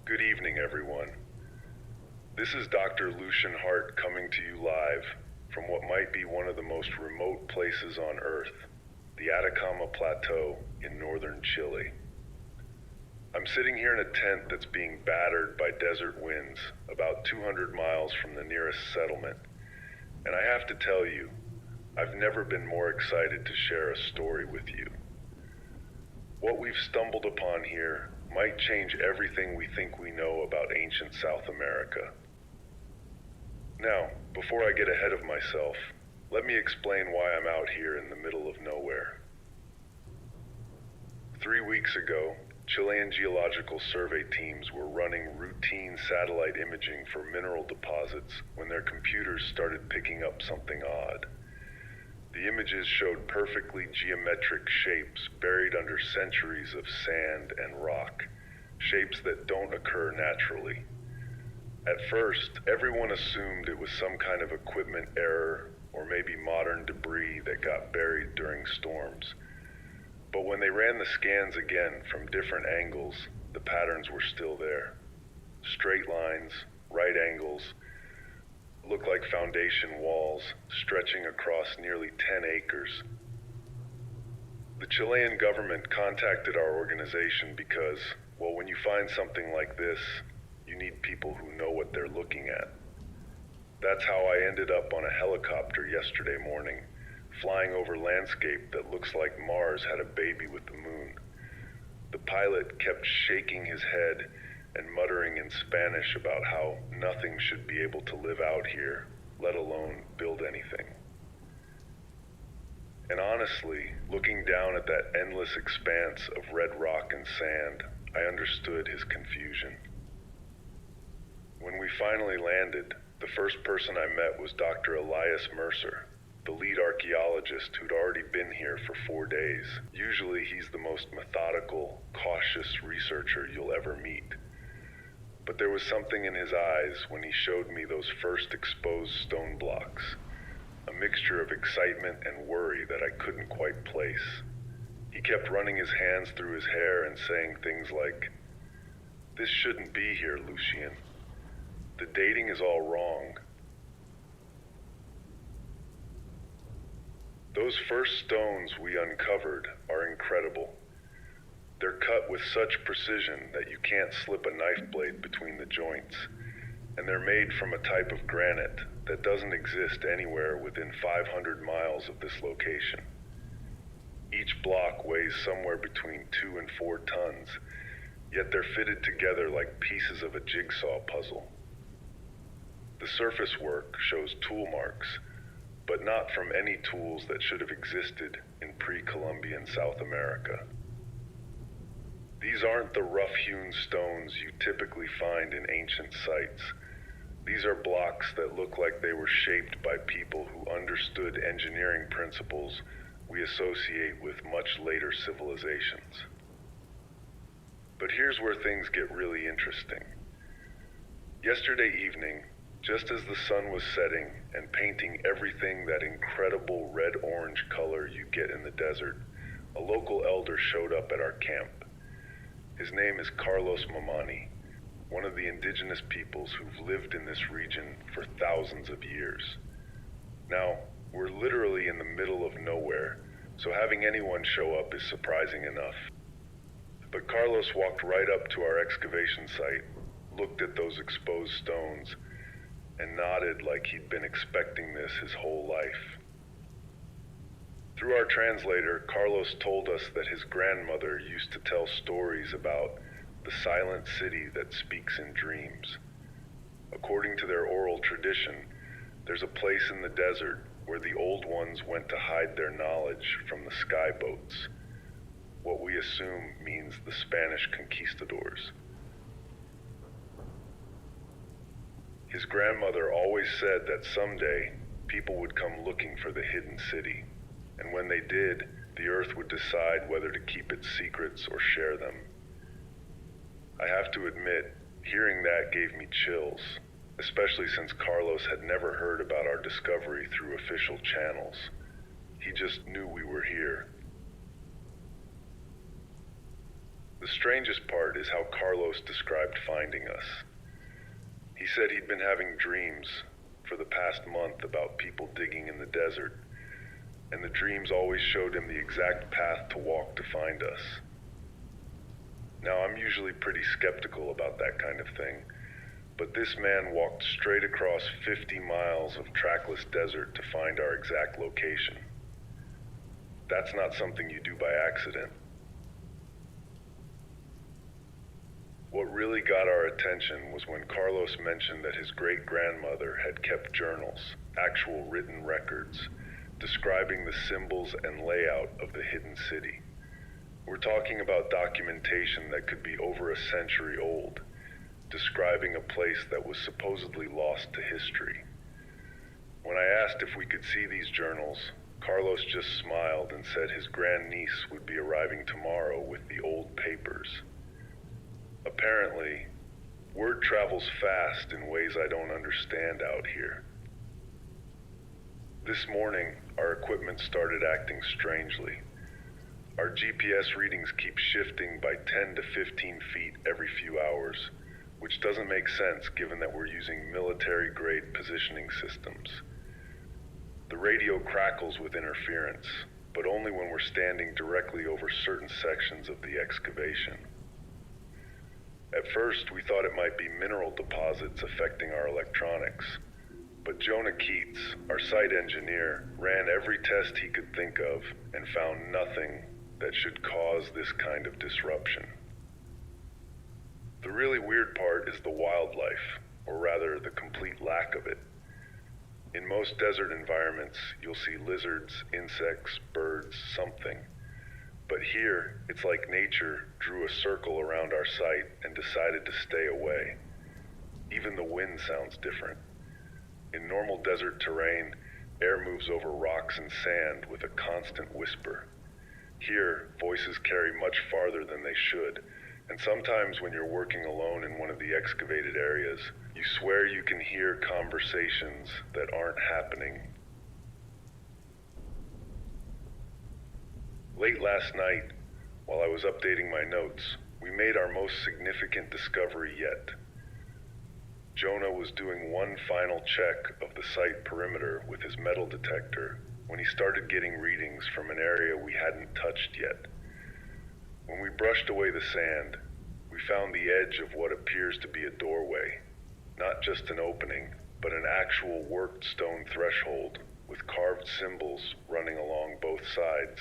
Good evening, everyone. This is Dr. Lucian Hart coming to you live from what might be one of the most remote places on Earth, the Atacama Plateau in northern Chile. I'm sitting here in a tent that's being battered by desert winds about 200 miles from the nearest settlement, and I have to tell you, I've never been more excited to share a story with you. What we've stumbled upon here might change everything we think we know about ancient South America. Now, before I get ahead of myself, let me explain why I'm out here in the middle of nowhere. 3 weeks ago, Chilean geological survey teams were running routine satellite imaging for mineral deposits when their computers started picking up something odd. The images showed perfectly geometric shapes buried under centuries of sand and rock, shapes that don't occur naturally. At first, everyone assumed it was some kind of equipment error or maybe modern debris that got buried during storms. But when they ran the scans again from different angles, the patterns were still there. Straight lines, right angles, looked like foundation walls stretching across nearly 10 acres. The Chilean government contacted our organization because, well, when you find something like this, you need people who know what they're looking at. That's how I ended up on a helicopter yesterday morning, flying over landscape that looks like Mars had a baby with the moon. The pilot kept shaking his head and muttering in Spanish about how nothing should be able to live out here, let alone build anything. And honestly, looking down at that endless expanse of red rock and sand, I understood his confusion. When we finally landed, the first person I met was Dr. Elias Mercer, the lead archaeologist who'd already been here for 4 days. Usually he's the most methodical, cautious researcher you'll ever meet. But there was something in his eyes when he showed me those first exposed stone blocks, a mixture of excitement and worry that I couldn't quite place. He kept running his hands through his hair and saying things like, "This shouldn't be here, Lucian. The dating is all wrong." Those first stones we uncovered are incredible. They're cut with such precision that you can't slip a knife blade between the joints, and they're made from a type of granite that doesn't exist anywhere within 500 miles of this location. Each block weighs somewhere between 2 and 4 tons, yet they're fitted together like pieces of a jigsaw puzzle. The surface work shows tool marks, but not from any tools that should have existed in pre-Columbian South America. These aren't the rough-hewn stones you typically find in ancient sites. These are blocks that look like they were shaped by people who understood engineering principles we associate with much later civilizations. But here's where things get really interesting. Yesterday evening, just as the sun was setting and painting everything that incredible red-orange color you get in the desert, a local elder showed up at our camp. His name is Carlos Mamani, one of the indigenous peoples who've lived in this region for thousands of years. Now, we're literally in the middle of nowhere, so having anyone show up is surprising enough. But Carlos walked right up to our excavation site, looked at those exposed stones, and nodded like he'd been expecting this his whole life. Through our translator, Carlos told us that his grandmother used to tell stories about the silent city that speaks in dreams. According to their oral tradition, there's a place in the desert where the old ones went to hide their knowledge from the sky boats, what we assume means the Spanish conquistadors. His grandmother always said that someday people would come looking for the hidden city, and when they did, the earth would decide whether to keep its secrets or share them. I have to admit, hearing that gave me chills, especially since Carlos had never heard about our discovery through official channels. He just knew we were here. The strangest part is how Carlos described finding us. He said he'd been having dreams for the past month about people digging in the desert, and the dreams always showed him the exact path to walk to find us. Now, I'm usually pretty skeptical about that kind of thing, but this man walked straight across 50 miles of trackless desert to find our exact location. That's not something you do by accident. What really got our attention was when Carlos mentioned that his great-grandmother had kept journals, actual written records, describing the symbols and layout of the hidden city. We're talking about documentation that could be over a century old, describing a place that was supposedly lost to history. When I asked if we could see these journals, Carlos just smiled and said his grandniece would be arriving tomorrow with the old papers. Apparently, word travels fast in ways I don't understand out here. This morning, our equipment started acting strangely. Our GPS readings keep shifting by 10 to 15 feet every few hours, which doesn't make sense given that we're using military-grade positioning systems. The radio crackles with interference, but only when we're standing directly over certain sections of the excavation. At first, we thought it might be mineral deposits affecting our electronics, but Jonah Keats, our site engineer, ran every test he could think of and found nothing that should cause this kind of disruption. The really weird part is the wildlife, or rather the complete lack of it. In most desert environments, you'll see lizards, insects, birds, something. But here, it's like nature drew a circle around our site and decided to stay away. Even the wind sounds different. In normal desert terrain, air moves over rocks and sand with a constant whisper. Here, voices carry much farther than they should, and sometimes when you're working alone in one of the excavated areas, you swear you can hear conversations that aren't happening. Late last night, while I was updating my notes, we made our most significant discovery yet. Jonah was doing one final check of the site perimeter with his metal detector when he started getting readings from an area we hadn't touched yet. When we brushed away the sand, we found the edge of what appears to be a doorway. Not just an opening, but an actual worked stone threshold with carved symbols running along both sides.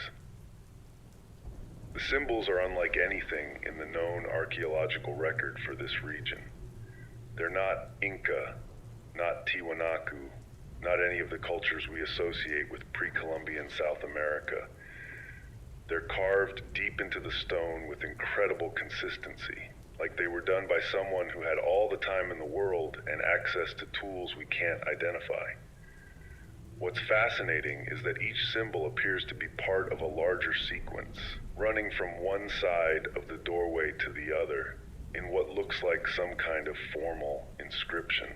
The symbols are unlike anything in the known archaeological record for this region. They're not Inca, not Tiwanaku, not any of the cultures we associate with pre-Columbian South America. They're carved deep into the stone with incredible consistency, like they were done by someone who had all the time in the world and access to tools we can't identify. What's fascinating is that each symbol appears to be part of a larger sequence, running from one side of the doorway to the other, in what looks like some kind of formal inscription.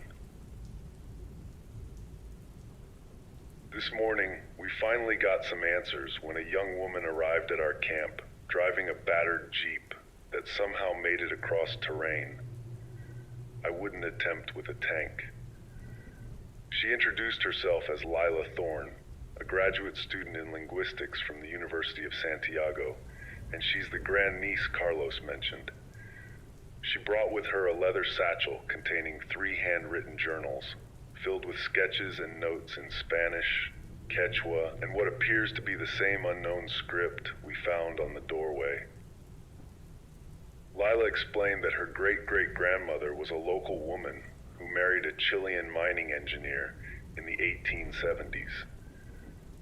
This morning, we finally got some answers when a young woman arrived at our camp, driving a battered Jeep that somehow made it across terrain. I wouldn't attempt with a tank. She introduced herself as Lila Thorne, a graduate student in linguistics from the University of Santiago, and she's the grandniece Carlos mentioned. She brought with her a leather satchel containing 3 handwritten journals, filled with sketches and notes in Spanish, Quechua, and what appears to be the same unknown script we found on the doorway. Lila explained that her great-great-grandmother was a local woman who married a Chilean mining engineer in the 1870s.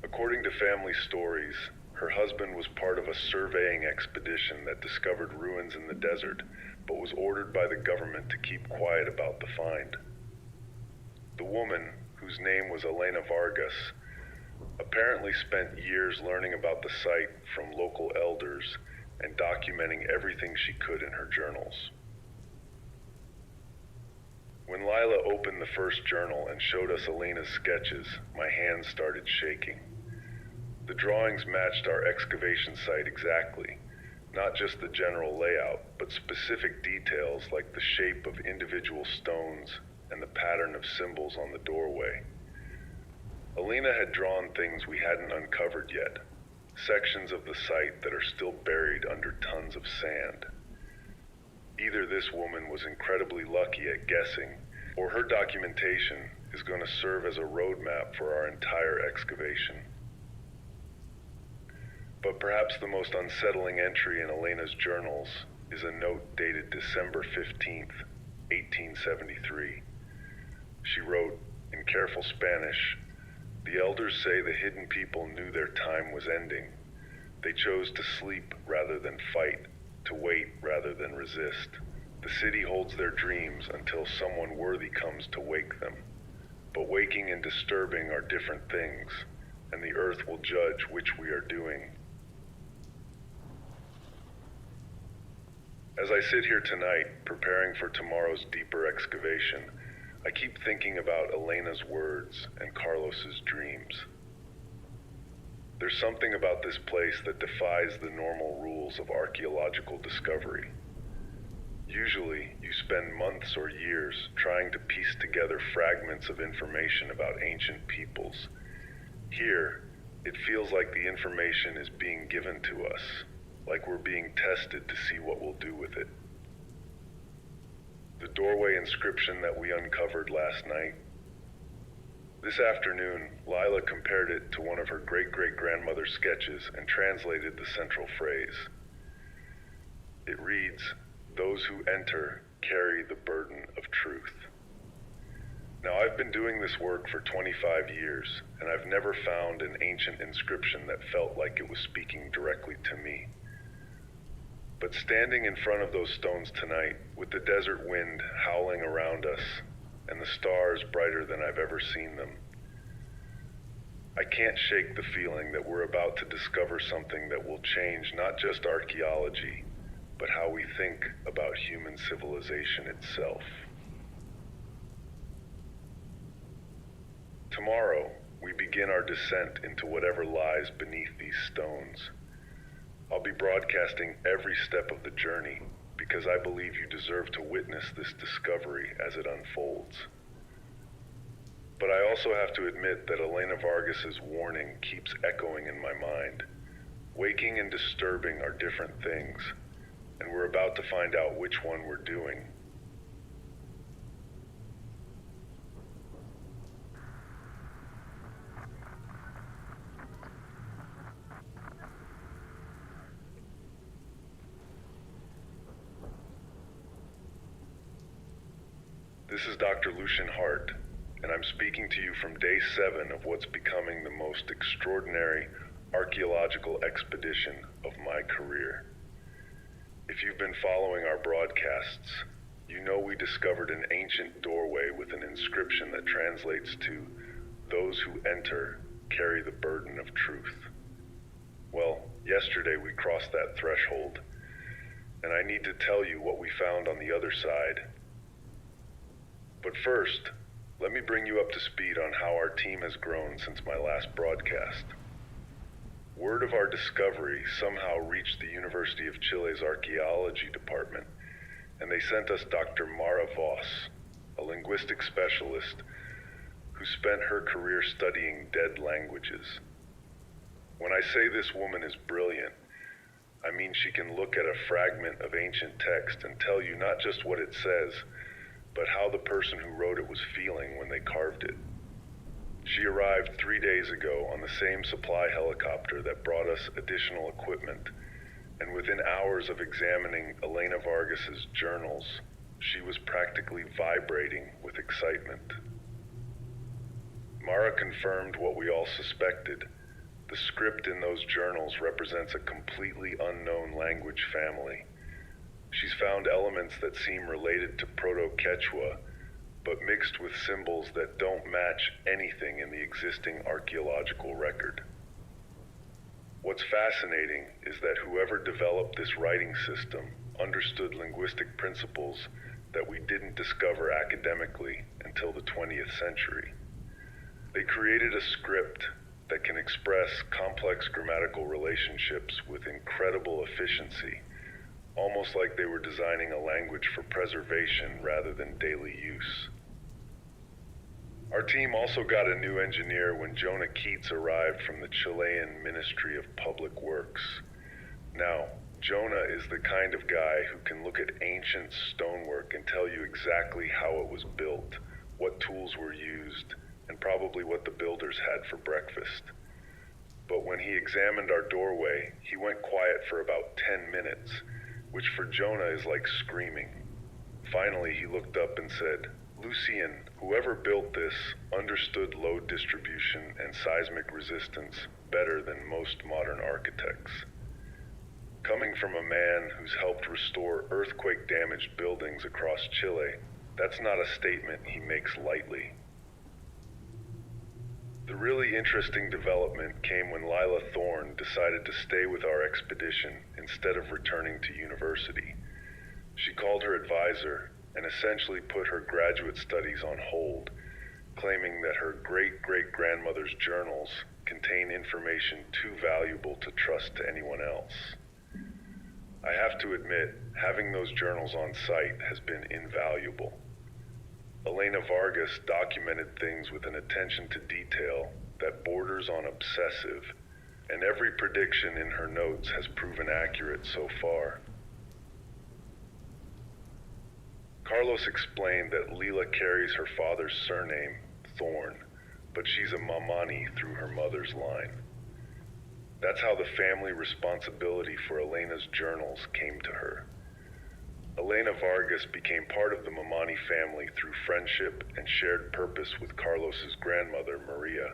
According to family stories, her husband was part of a surveying expedition that discovered ruins in the desert, but was ordered by the government to keep quiet about the find. The woman, whose name was Elena Vargas, apparently spent years learning about the site from local elders and documenting everything she could in her journals. When Lila opened the first journal and showed us Elena's sketches, my hands started shaking. The drawings matched our excavation site exactly, Not just the general layout, but specific details like the shape of individual stones and the pattern of symbols on the doorway. Elena had drawn things we hadn't uncovered yet, sections of the site that are still buried under tons of sand. Either this woman was incredibly lucky at guessing, or her documentation is going to serve as a roadmap for our entire excavation. But perhaps the most unsettling entry in Elena's journals is a note dated December 15th, 1873. She wrote, in careful Spanish, "The elders say the hidden people knew their time was ending. They chose to sleep rather than fight, to wait rather than resist. The city holds their dreams until someone worthy comes to wake them. But waking and disturbing are different things, and the earth will judge which we are doing." As I sit here tonight, preparing for tomorrow's deeper excavation, I keep thinking about Elena's words and Carlos's dreams. There's something about this place that defies the normal rules of archaeological discovery. Usually, you spend months or years trying to piece together fragments of information about ancient peoples. Here, it feels like the information is being given to us, like we're being tested to see what we'll do with it. The doorway inscription that we uncovered last night. This afternoon, Lila compared it to one of her great-great-grandmother's sketches and translated the central phrase. It reads, "Those who enter carry the burden of truth." Now, I've been doing this work for 25 years, and I've never found an ancient inscription that felt like it was speaking directly to me. But standing in front of those stones tonight, with the desert wind howling around us, and the stars brighter than I've ever seen them, I can't shake the feeling that we're about to discover something that will change not just archaeology, but how we think about human civilization itself. Tomorrow, we begin our descent into whatever lies beneath these stones. I'll be broadcasting every step of the journey because I believe you deserve to witness this discovery as it unfolds. But I also have to admit that Elena Vargas's warning keeps echoing in my mind. Waking and disturbing are different things, and we're about to find out which one we're doing. This is Dr. Lucian Hart, and I'm speaking to you from day 7 of what's becoming the most extraordinary archaeological expedition of my career. If you've been following our broadcasts, you know we discovered an ancient doorway with an inscription that translates to, "Those who enter carry the burden of truth." Well, yesterday we crossed that threshold, and I need to tell you what we found on the other side. But first, let me bring you up to speed on how our team has grown since my last broadcast. Word of our discovery somehow reached the University of Chile's archaeology department, and they sent us Dr. Mara Voss, a linguistic specialist who spent her career studying dead languages. When I say this woman is brilliant, I mean she can look at a fragment of ancient text and tell you not just what it says, but how the person who wrote it was feeling when they carved it. She arrived 3 days ago on the same supply helicopter that brought us additional equipment, and within hours of examining Elena Vargas's journals, she was practically vibrating with excitement. Mara confirmed what we all suspected. The script in those journals represents a completely unknown language family. She's found elements that seem related to Proto-Quechua, but mixed with symbols that don't match anything in the existing archaeological record. What's fascinating is that whoever developed this writing system understood linguistic principles that we didn't discover academically until the 20th century. They created a script that can express complex grammatical relationships with incredible efficiency, almost like they were designing a language for preservation rather than daily use. Our team also got a new engineer when Jonah Keats arrived from the Chilean Ministry of Public Works. Now, Jonah is the kind of guy who can look at ancient stonework and tell you exactly how it was built, what tools were used, and probably what the builders had for breakfast. But when he examined our doorway, he went quiet for about 10 minutes, which for Jonah is like screaming. Finally, he looked up and said, "Lucien, whoever built this understood load distribution and seismic resistance better than most modern architects." Coming from a man who's helped restore earthquake-damaged buildings across Chile, that's not a statement he makes lightly. The really interesting development came when Lila Thorne decided to stay with our expedition instead of returning to university. She called her advisor and essentially put her graduate studies on hold, claiming that her great-great-grandmother's journals contain information too valuable to trust to anyone else. I have to admit, having those journals on site has been invaluable. Elena Vargas documented things with an attention to detail that borders on obsessive, and every prediction in her notes has proven accurate so far. Carlos explained that Lila carries her father's surname, Thorne, but she's a Mamani through her mother's line. That's how the family responsibility for Elena's journals came to her. Elena Vargas became part of the Mamani family through friendship and shared purpose with Carlos's grandmother, Maria.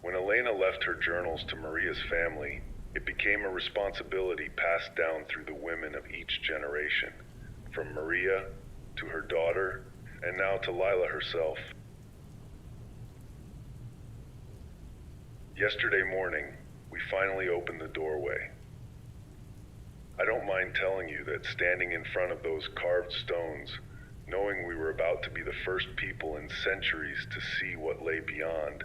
When Elena left her journals to Maria's family, it became a responsibility passed down through the women of each generation, from Maria to her daughter, and now to Lila herself. Yesterday morning, we finally opened the doorway. I don't mind telling you that standing in front of those carved stones, knowing we were about to be the first people in centuries to see what lay beyond,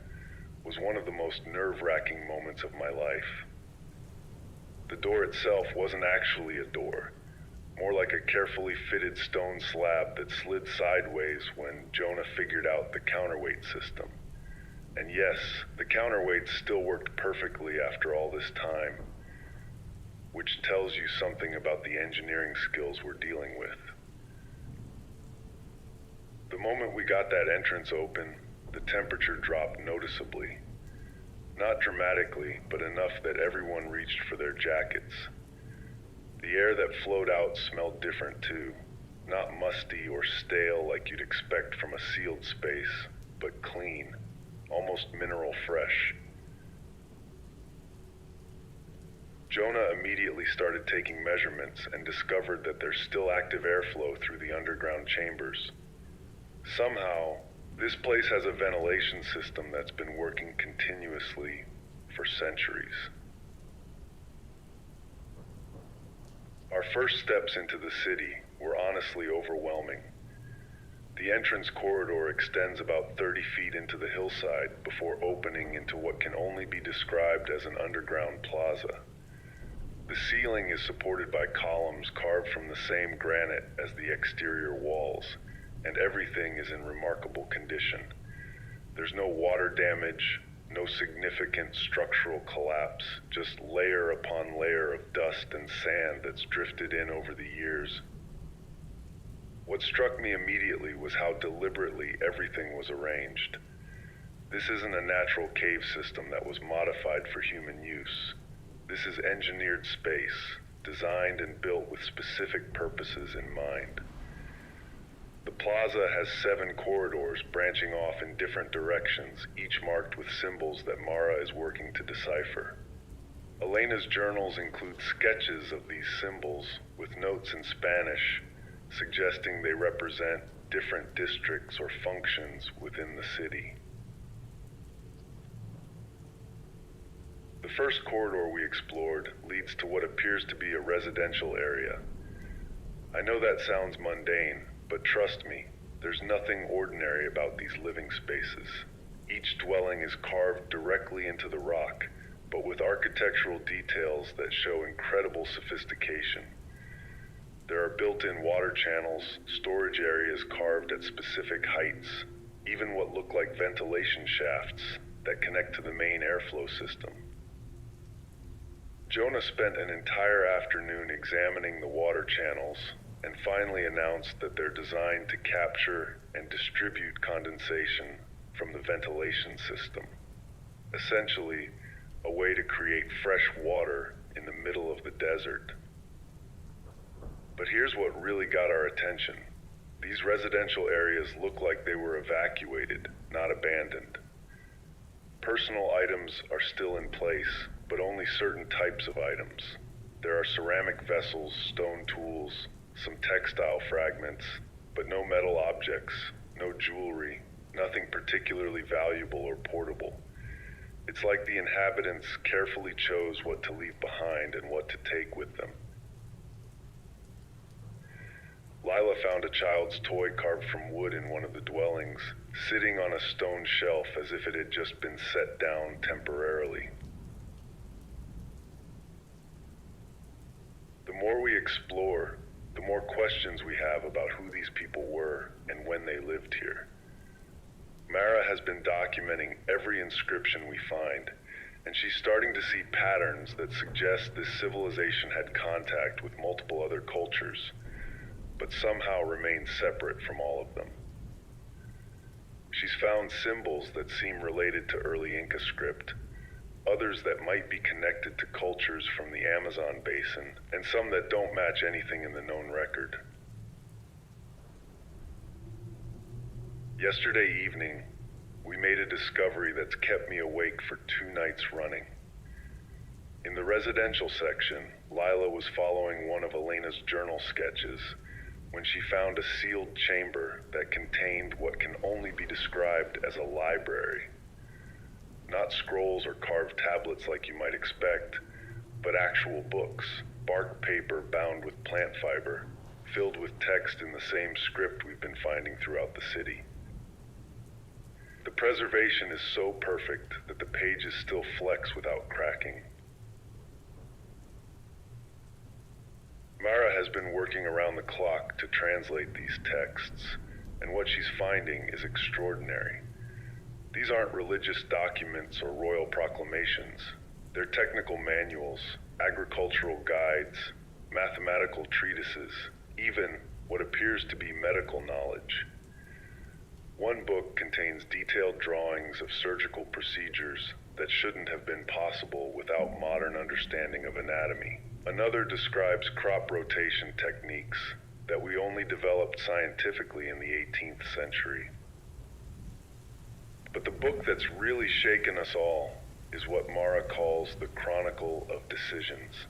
was one of the most nerve-wracking moments of my life. The door itself wasn't actually a door, more like a carefully fitted stone slab that slid sideways when Jonah figured out the counterweight system. And yes, the counterweights still worked perfectly after all this time, which tells you something about the engineering skills we're dealing with. The moment we got that entrance open, the temperature dropped noticeably. Not dramatically, but enough that everyone reached for their jackets. The air that flowed out smelled different too, not musty or stale like you'd expect from a sealed space, but clean, almost mineral fresh. Jonah immediately started taking measurements and discovered that there's still active airflow through the underground chambers. Somehow, this place has a ventilation system that's been working continuously for centuries. Our first steps into the city were honestly overwhelming. The entrance corridor extends about 30 feet into the hillside before opening into what can only be described as an underground plaza. The ceiling is supported by columns carved from the same granite as the exterior walls, and everything is in remarkable condition. There's no water damage, no significant structural collapse, just layer upon layer of dust and sand that's drifted in over the years. What struck me immediately was how deliberately everything was arranged. This isn't a natural cave system that was modified for human use. This is engineered space, designed and built with specific purposes in mind. The plaza has 7 corridors branching off in different directions, each marked with symbols that Mara is working to decipher. Elena's journals include sketches of these symbols with notes in Spanish, suggesting they represent different districts or functions within the city. The first corridor we explored leads to what appears to be a residential area. I know that sounds mundane, but trust me, there's nothing ordinary about these living spaces. Each dwelling is carved directly into the rock, but with architectural details that show incredible sophistication. There are built-in water channels, storage areas carved at specific heights, even what look like ventilation shafts that connect to the main airflow system. Jonah spent an entire afternoon examining the water channels and finally announced that they're designed to capture and distribute condensation from the ventilation system. Essentially, a way to create fresh water in the middle of the desert. But here's what really got our attention. These residential areas look like they were evacuated, not abandoned. Personal items are still in place, but only certain types of items. There are ceramic vessels, stone tools, some textile fragments, but no metal objects, no jewelry, nothing particularly valuable or portable. It's like the inhabitants carefully chose what to leave behind and what to take with them. Lila found a child's toy carved from wood in one of the dwellings, sitting on a stone shelf as if it had just been set down temporarily. The more we explore, the more questions we have about who these people were and when they lived here. Mara has been documenting every inscription we find, and she's starting to see patterns that suggest this civilization had contact with multiple other cultures, but somehow remained separate from all of them. She's found symbols that seem related to early Inca script, others that might be connected to cultures from the Amazon basin, and some that don't match anything in the known record. Yesterday evening, we made a discovery that's kept me awake for 2 nights running. In the residential section, Lila was following one of Elena's journal sketches when she found a sealed chamber that contained what can only be described as a library. Not scrolls or carved tablets like you might expect, but actual books, bark paper bound with plant fiber, filled with text in the same script we've been finding throughout the city. The preservation is so perfect that the pages still flex without cracking. Mara has been working around the clock to translate these texts, and what she's finding is extraordinary. These aren't religious documents or royal proclamations. They're technical manuals, agricultural guides, mathematical treatises, even what appears to be medical knowledge. One book contains detailed drawings of surgical procedures that shouldn't have been possible without modern understanding of anatomy. Another describes crop rotation techniques that we only developed scientifically in the 18th century. But the book that's really shaken us all is what Mara calls the Chronicle of Decisions.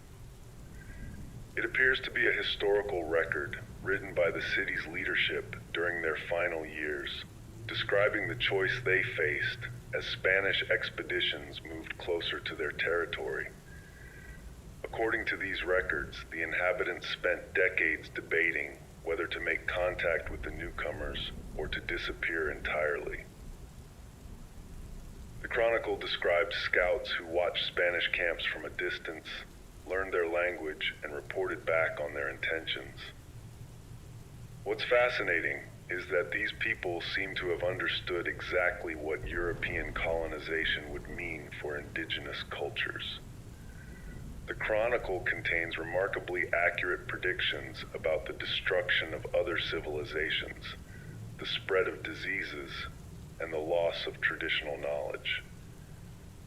It appears to be a historical record written by the city's leadership during their final years, describing the choice they faced as Spanish expeditions moved closer to their territory. According to these records, the inhabitants spent decades debating whether to make contact with the newcomers or to disappear entirely. The Chronicle describes scouts who watched Spanish camps from a distance, learned their language, and reported back on their intentions. What's fascinating is that these people seem to have understood exactly what European colonization would mean for indigenous cultures. The Chronicle contains remarkably accurate predictions about the destruction of other civilizations, the spread of diseases, and the loss of traditional knowledge.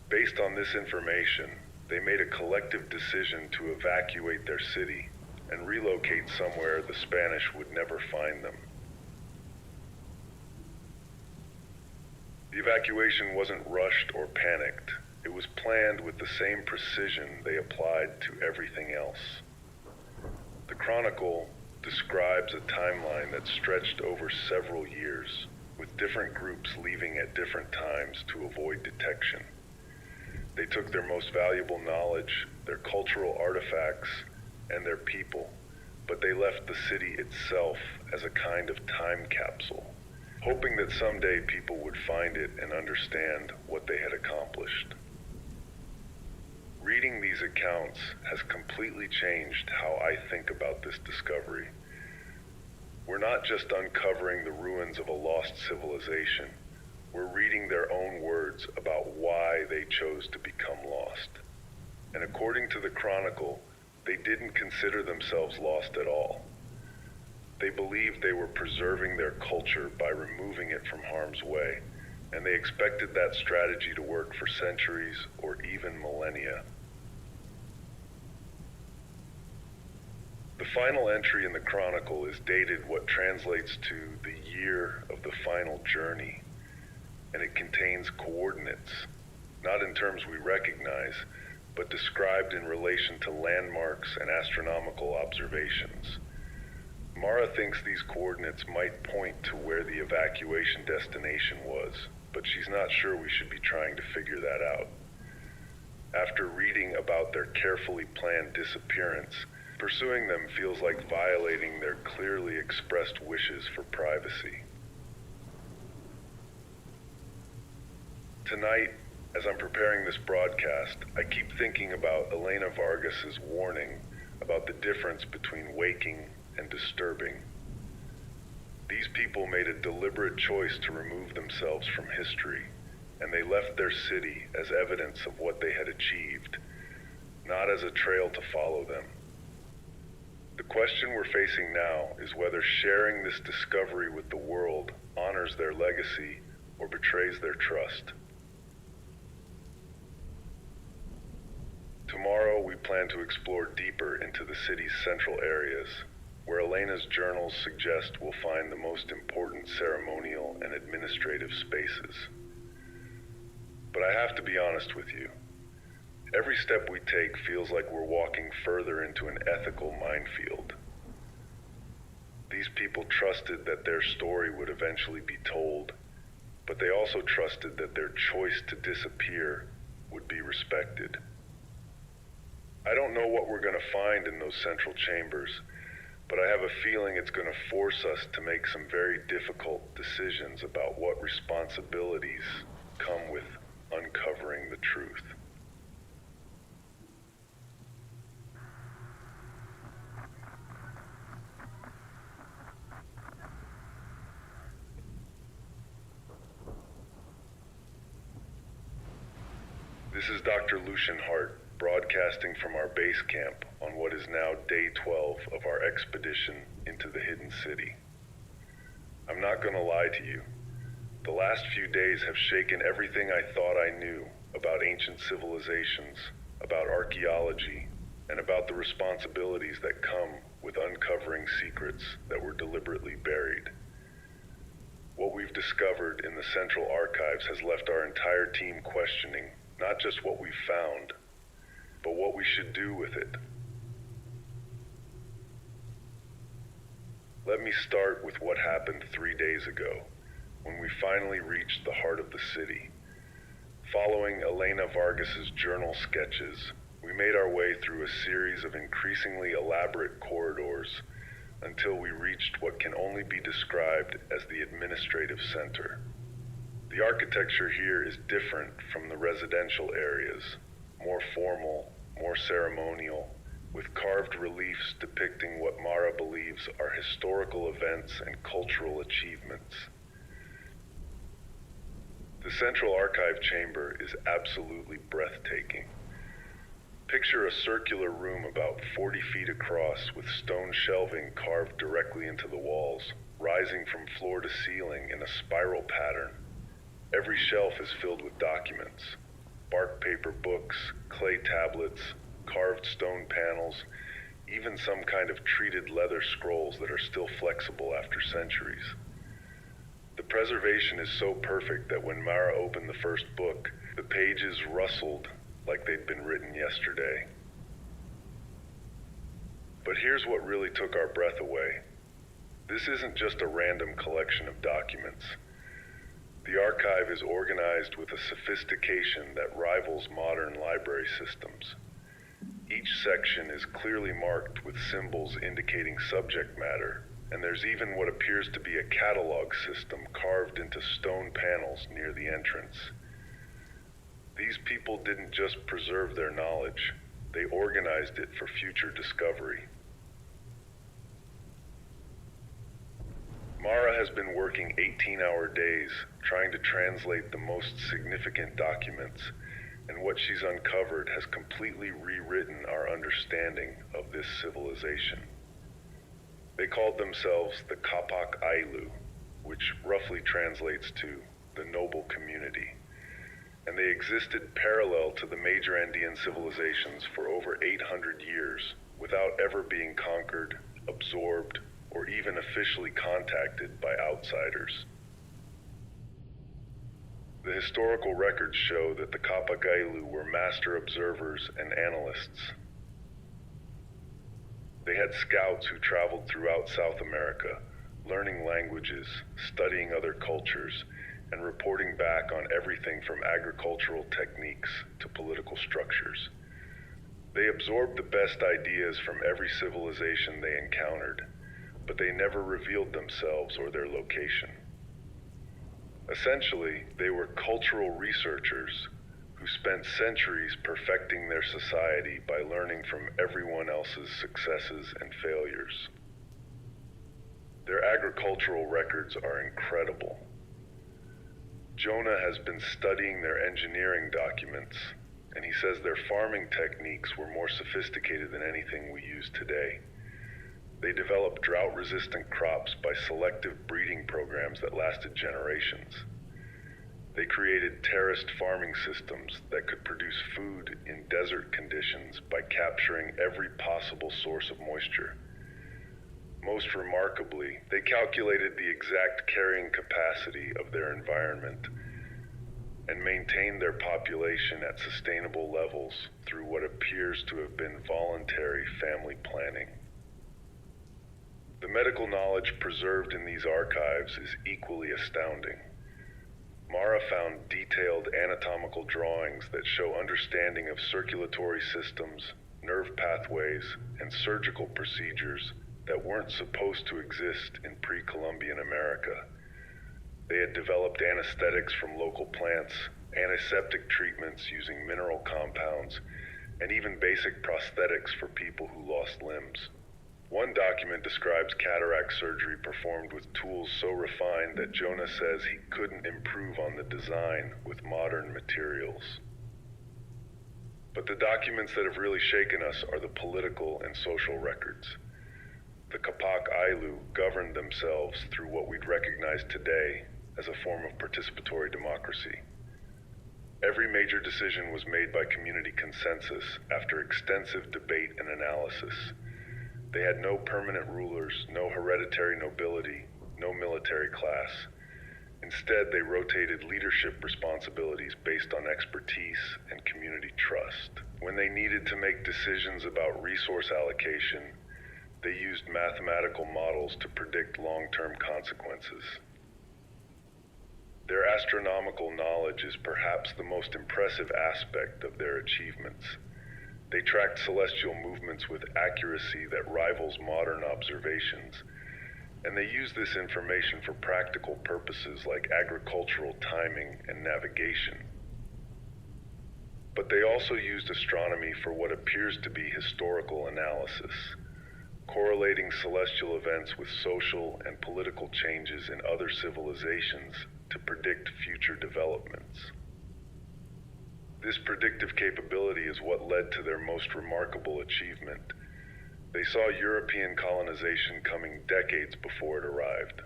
Based on this information, they made a collective decision to evacuate their city and relocate somewhere the Spanish would never find them. The evacuation wasn't rushed or panicked. It was planned with the same precision they applied to everything else. The Chronicle describes a timeline that stretched over several years, with different groups leaving at different times to avoid detection. They took their most valuable knowledge, their cultural artifacts, and their people, but they left the city itself as a kind of time capsule, hoping that someday people would find it and understand what they had accomplished. Reading these accounts has completely changed how I think about this discovery. We're not just uncovering the ruins of a lost civilization, we're reading their own words about why they chose to become lost. And according to the Chronicle, they didn't consider themselves lost at all. They believed they were preserving their culture by removing it from harm's way, and they expected that strategy to work for centuries or even millennia. The final entry in the Chronicle is dated what translates to the year of the final journey, and it contains coordinates, not in terms we recognize, but described in relation to landmarks and astronomical observations. Mara thinks these coordinates might point to where the evacuation destination was, but she's not sure we should be trying to figure that out. After reading about their carefully planned disappearance, pursuing them feels like violating their clearly expressed wishes for privacy. Tonight, as I'm preparing this broadcast, I keep thinking about Elena Vargas's warning about the difference between waking and disturbing. These people made a deliberate choice to remove themselves from history, and they left their city as evidence of what they had achieved, not as a trail to follow them. The question we're facing now is whether sharing this discovery with the world honors their legacy or betrays their trust. Tomorrow, we plan to explore deeper into the city's central areas, where Elena's journals suggest we'll find the most important ceremonial and administrative spaces. But I have to be honest with you. Every step we take feels like we're walking further into an ethical minefield. These people trusted that their story would eventually be told, but they also trusted that their choice to disappear would be respected. I don't know what we're going to find in those central chambers, but I have a feeling it's going to force us to make some very difficult decisions about what responsibilities come with uncovering the truth. This is Dr. Lucian Hart, broadcasting from our base camp on what is now day 12 of our expedition into the hidden city. I'm not going to lie to you. The last few days have shaken everything I thought I knew about ancient civilizations, about archaeology, and about the responsibilities that come with uncovering secrets that were deliberately buried. What we've discovered in the Central Archives has left our entire team questioning not just what we've found, but what we should do with it. Let me start with what happened 3 days ago, when we finally reached the heart of the city. Following Elena Vargas's journal sketches, we made our way through a series of increasingly elaborate corridors until we reached what can only be described as the administrative center. The architecture here is different from the residential areas, more formal, more ceremonial, with carved reliefs depicting what Mara believes are historical events and cultural achievements. The Central Archive chamber is absolutely breathtaking. Picture a circular room about 40 feet across with stone shelving carved directly into the walls, rising from floor to ceiling in a spiral pattern. Every shelf is filled with documents, bark paper books, clay tablets, carved stone panels, even some kind of treated leather scrolls that are still flexible after centuries. The preservation is so perfect that when Mara opened the first book, the pages rustled like they'd been written yesterday. But here's what really took our breath away. This isn't just a random collection of documents. The archive is organized with a sophistication that rivals modern library systems. Each section is clearly marked with symbols indicating subject matter and there's even what appears to be a catalog system carved into stone panels near the entrance. These people didn't just preserve their knowledge, they organized it for future discovery. Mara has been working 18-hour days trying to translate the most significant documents, and what she's uncovered has completely rewritten our understanding of this civilization. They called themselves the Capac Ailu, which roughly translates to the noble community, and they existed parallel to the major Andean civilizations for over 800 years without ever being conquered, absorbed, or even officially contacted by outsiders. The historical records show that the Kapagailu were master observers and analysts. They had scouts who traveled throughout South America, learning languages, studying other cultures, and reporting back on everything from agricultural techniques to political structures. They absorbed the best ideas from every civilization they encountered, but they never revealed themselves or their location. Essentially, they were cultural researchers who spent centuries perfecting their society by learning from everyone else's successes and failures. Their agricultural records are incredible. Jonah has been studying their engineering documents, and he says their farming techniques were more sophisticated than anything we use today. They developed drought-resistant crops by selective breeding programs that lasted generations. They created terraced farming systems that could produce food in desert conditions by capturing every possible source of moisture. Most remarkably, they calculated the exact carrying capacity of their environment and maintained their population at sustainable levels through what appears to have been voluntary family planning. The medical knowledge preserved in these archives is equally astounding. Mara found detailed anatomical drawings that show understanding of circulatory systems, nerve pathways, and surgical procedures that weren't supposed to exist in pre-Columbian America. They had developed anesthetics from local plants, antiseptic treatments using mineral compounds, and even basic prosthetics for people who lost limbs. One document describes cataract surgery performed with tools so refined that Jonah says he couldn't improve on the design with modern materials. But the documents that have really shaken us are the political and social records. The Capac Ailu governed themselves through what we'd recognize today as a form of participatory democracy. Every major decision was made by community consensus after extensive debate and analysis. They had no permanent rulers, no hereditary nobility, no military class. Instead, they rotated leadership responsibilities based on expertise and community trust. When they needed to make decisions about resource allocation, they used mathematical models to predict long-term consequences. Their astronomical knowledge is perhaps the most impressive aspect of their achievements. They tracked celestial movements with accuracy that rivals modern observations, and they use this information for practical purposes like agricultural timing and navigation. But they also used astronomy for what appears to be historical analysis, correlating celestial events with social and political changes in other civilizations to predict future developments. This predictive capability is what led to their most remarkable achievement. They saw European colonization coming decades before it arrived.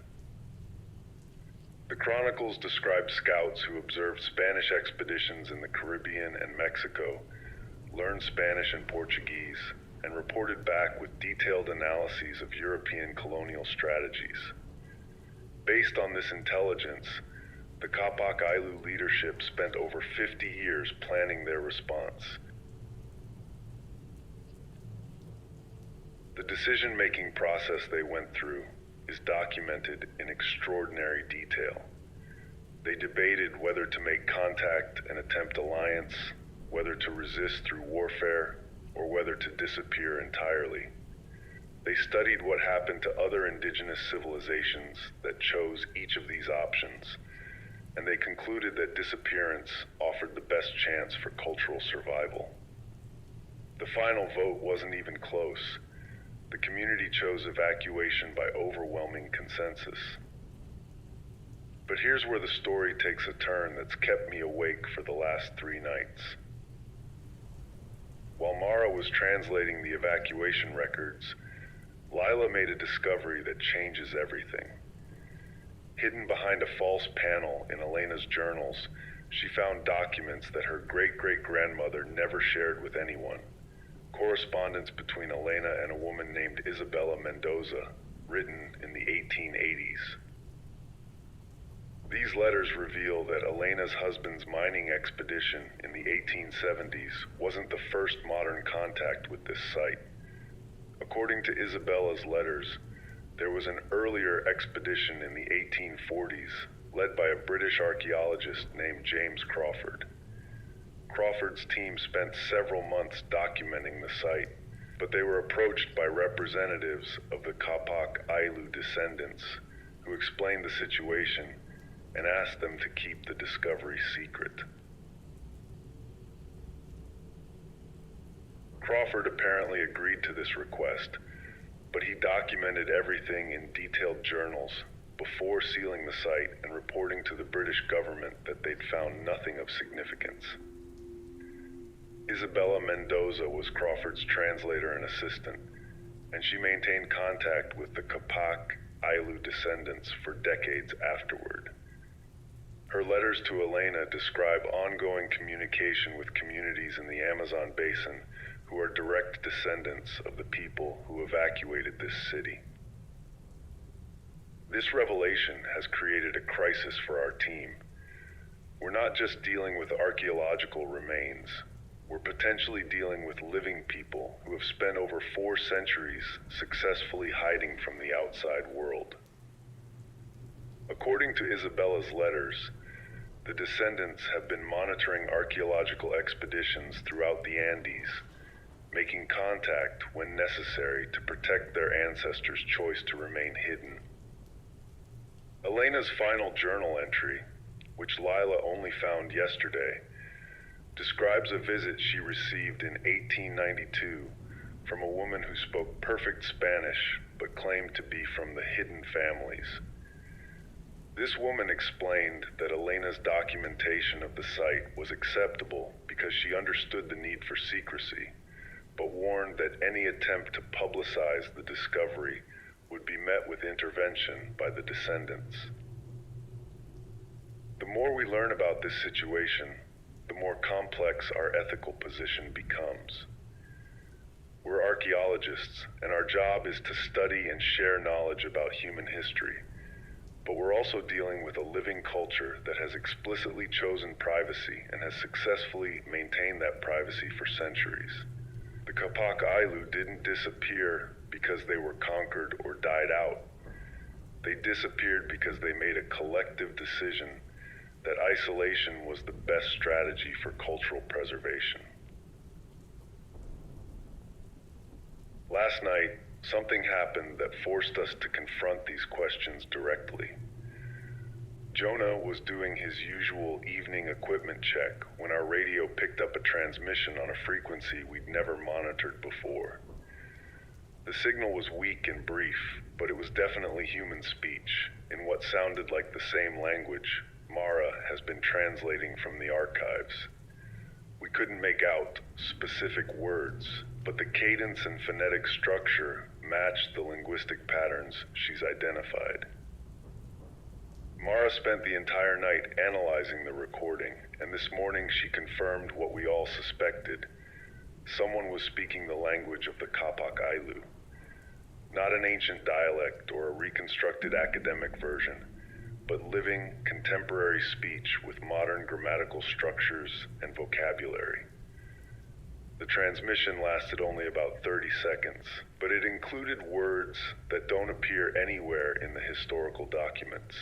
The chronicles describe scouts who observed Spanish expeditions in the Caribbean and Mexico, learned Spanish and Portuguese, and reported back with detailed analyses of European colonial strategies. Based on this intelligence, the Capac Ailu leadership spent over 50 years planning their response. The decision-making process they went through is documented in extraordinary detail. They debated whether to make contact and attempt alliance, whether to resist through warfare, or whether to disappear entirely. They studied what happened to other indigenous civilizations that chose each of these options, and they concluded that disappearance offered the best chance for cultural survival. The final vote wasn't even close. The community chose evacuation by overwhelming consensus. But here's where the story takes a turn that's kept me awake for the last 3 nights. While Mara was translating the evacuation records, Lila made a discovery that changes everything. Hidden behind a false panel in Elena's journals, she found documents that her great-great-grandmother never shared with anyone. Correspondence between Elena and a woman named Isabella Mendoza, written in the 1880s. These letters reveal that Elena's husband's mining expedition in the 1870s wasn't the first modern contact with this site. According to Isabella's letters, there was an earlier expedition in the 1840s led by a British archaeologist named James Crawford. Crawford's team spent several months documenting the site, but they were approached by representatives of the Capac Ayllu descendants who explained the situation and asked them to keep the discovery secret. Crawford apparently agreed to this request, but he documented everything in detailed journals before sealing the site and reporting to the British government that they'd found nothing of significance. Isabella Mendoza was Crawford's translator and assistant, and she maintained contact with the Capac Ayllu descendants for decades afterward. Her letters to Elena describe ongoing communication with communities in the Amazon basin who are direct descendants of the people who evacuated this city. This revelation has created a crisis for our team. We're not just dealing with archaeological remains. We're potentially dealing with living people who have spent over 4 centuries successfully hiding from the outside world. According to Isabella's letters, the descendants have been monitoring archaeological expeditions throughout the Andes, making contact when necessary to protect their ancestors' choice to remain hidden. Elena's final journal entry, which Lila only found yesterday, describes a visit she received in 1892 from a woman who spoke perfect Spanish but claimed to be from the hidden families. This woman explained that Elena's documentation of the site was acceptable because she understood the need for secrecy, but warned that any attempt to publicize the discovery would be met with intervention by the descendants. The more we learn about this situation, the more complex our ethical position becomes. We're archaeologists, and our job is to study and share knowledge about human history. But we're also dealing with a living culture that has explicitly chosen privacy and has successfully maintained that privacy for centuries. The Capac Ayllu didn't disappear because they were conquered or died out. They disappeared because they made a collective decision that isolation was the best strategy for cultural preservation. Last night, something happened that forced us to confront these questions directly. Jonah was doing his usual evening equipment check when our radio picked up a transmission on a frequency we'd never monitored before. The signal was weak and brief, but it was definitely human speech in what sounded like the same language Mara has been translating from the archives. We couldn't make out specific words, but the cadence and phonetic structure matched the linguistic patterns she's identified. Mara spent the entire night analyzing the recording, and this morning she confirmed what we all suspected. Someone was speaking the language of the Capac Ayllu. Not an ancient dialect or a reconstructed academic version, but living, contemporary speech with modern grammatical structures and vocabulary. The transmission lasted only about 30 seconds, but it included words that don't appear anywhere in the historical documents,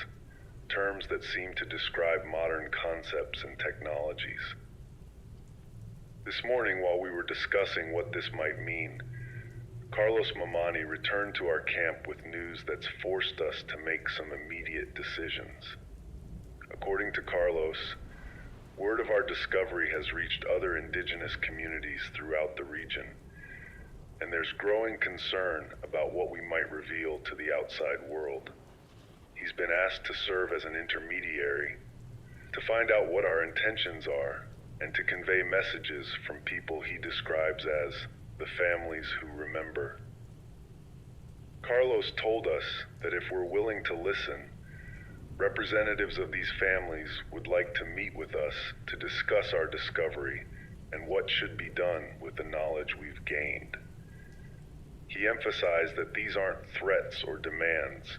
terms that seem to describe modern concepts and technologies. This morning, while we were discussing what this might mean, Carlos Mamani returned to our camp with news that's forced us to make some immediate decisions. According to Carlos, word of our discovery has reached other indigenous communities throughout the region, and there's growing concern about what we might reveal to the outside world. He's been asked to serve as an intermediary, to find out what our intentions are, and to convey messages from people he describes as the families who remember. Carlos told us that if we're willing to listen, representatives of these families would like to meet with us to discuss our discovery and what should be done with the knowledge we've gained. He emphasized that these aren't threats or demands.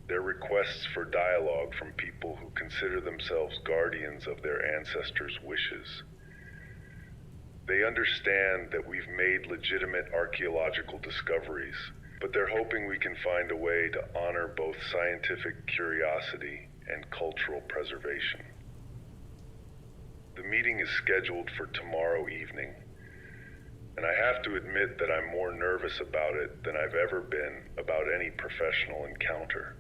They're requests for dialogue from people who consider themselves guardians of their ancestors' wishes. They understand that we've made legitimate archaeological discoveries, but they're hoping we can find a way to honor both scientific curiosity and cultural preservation. The meeting is scheduled for tomorrow evening, and I have to admit that I'm more nervous about it than I've ever been about any professional encounter.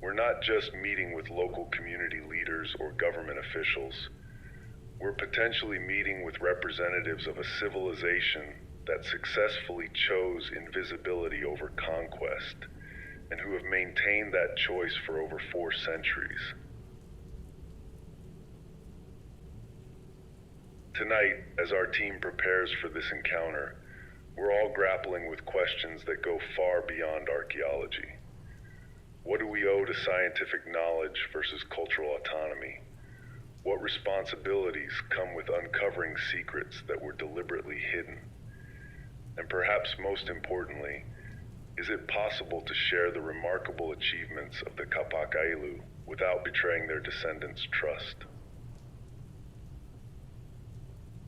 We're not just meeting with local community leaders or government officials. We're potentially meeting with representatives of a civilization that successfully chose invisibility over conquest, and who have maintained that choice for over 4 centuries. Tonight, as our team prepares for this encounter, we're all grappling with questions that go far beyond archaeology. What do we owe to scientific knowledge versus cultural autonomy? What responsibilities come with uncovering secrets that were deliberately hidden? And perhaps most importantly, is it possible to share the remarkable achievements of the Capac Ailu without betraying their descendants' trust?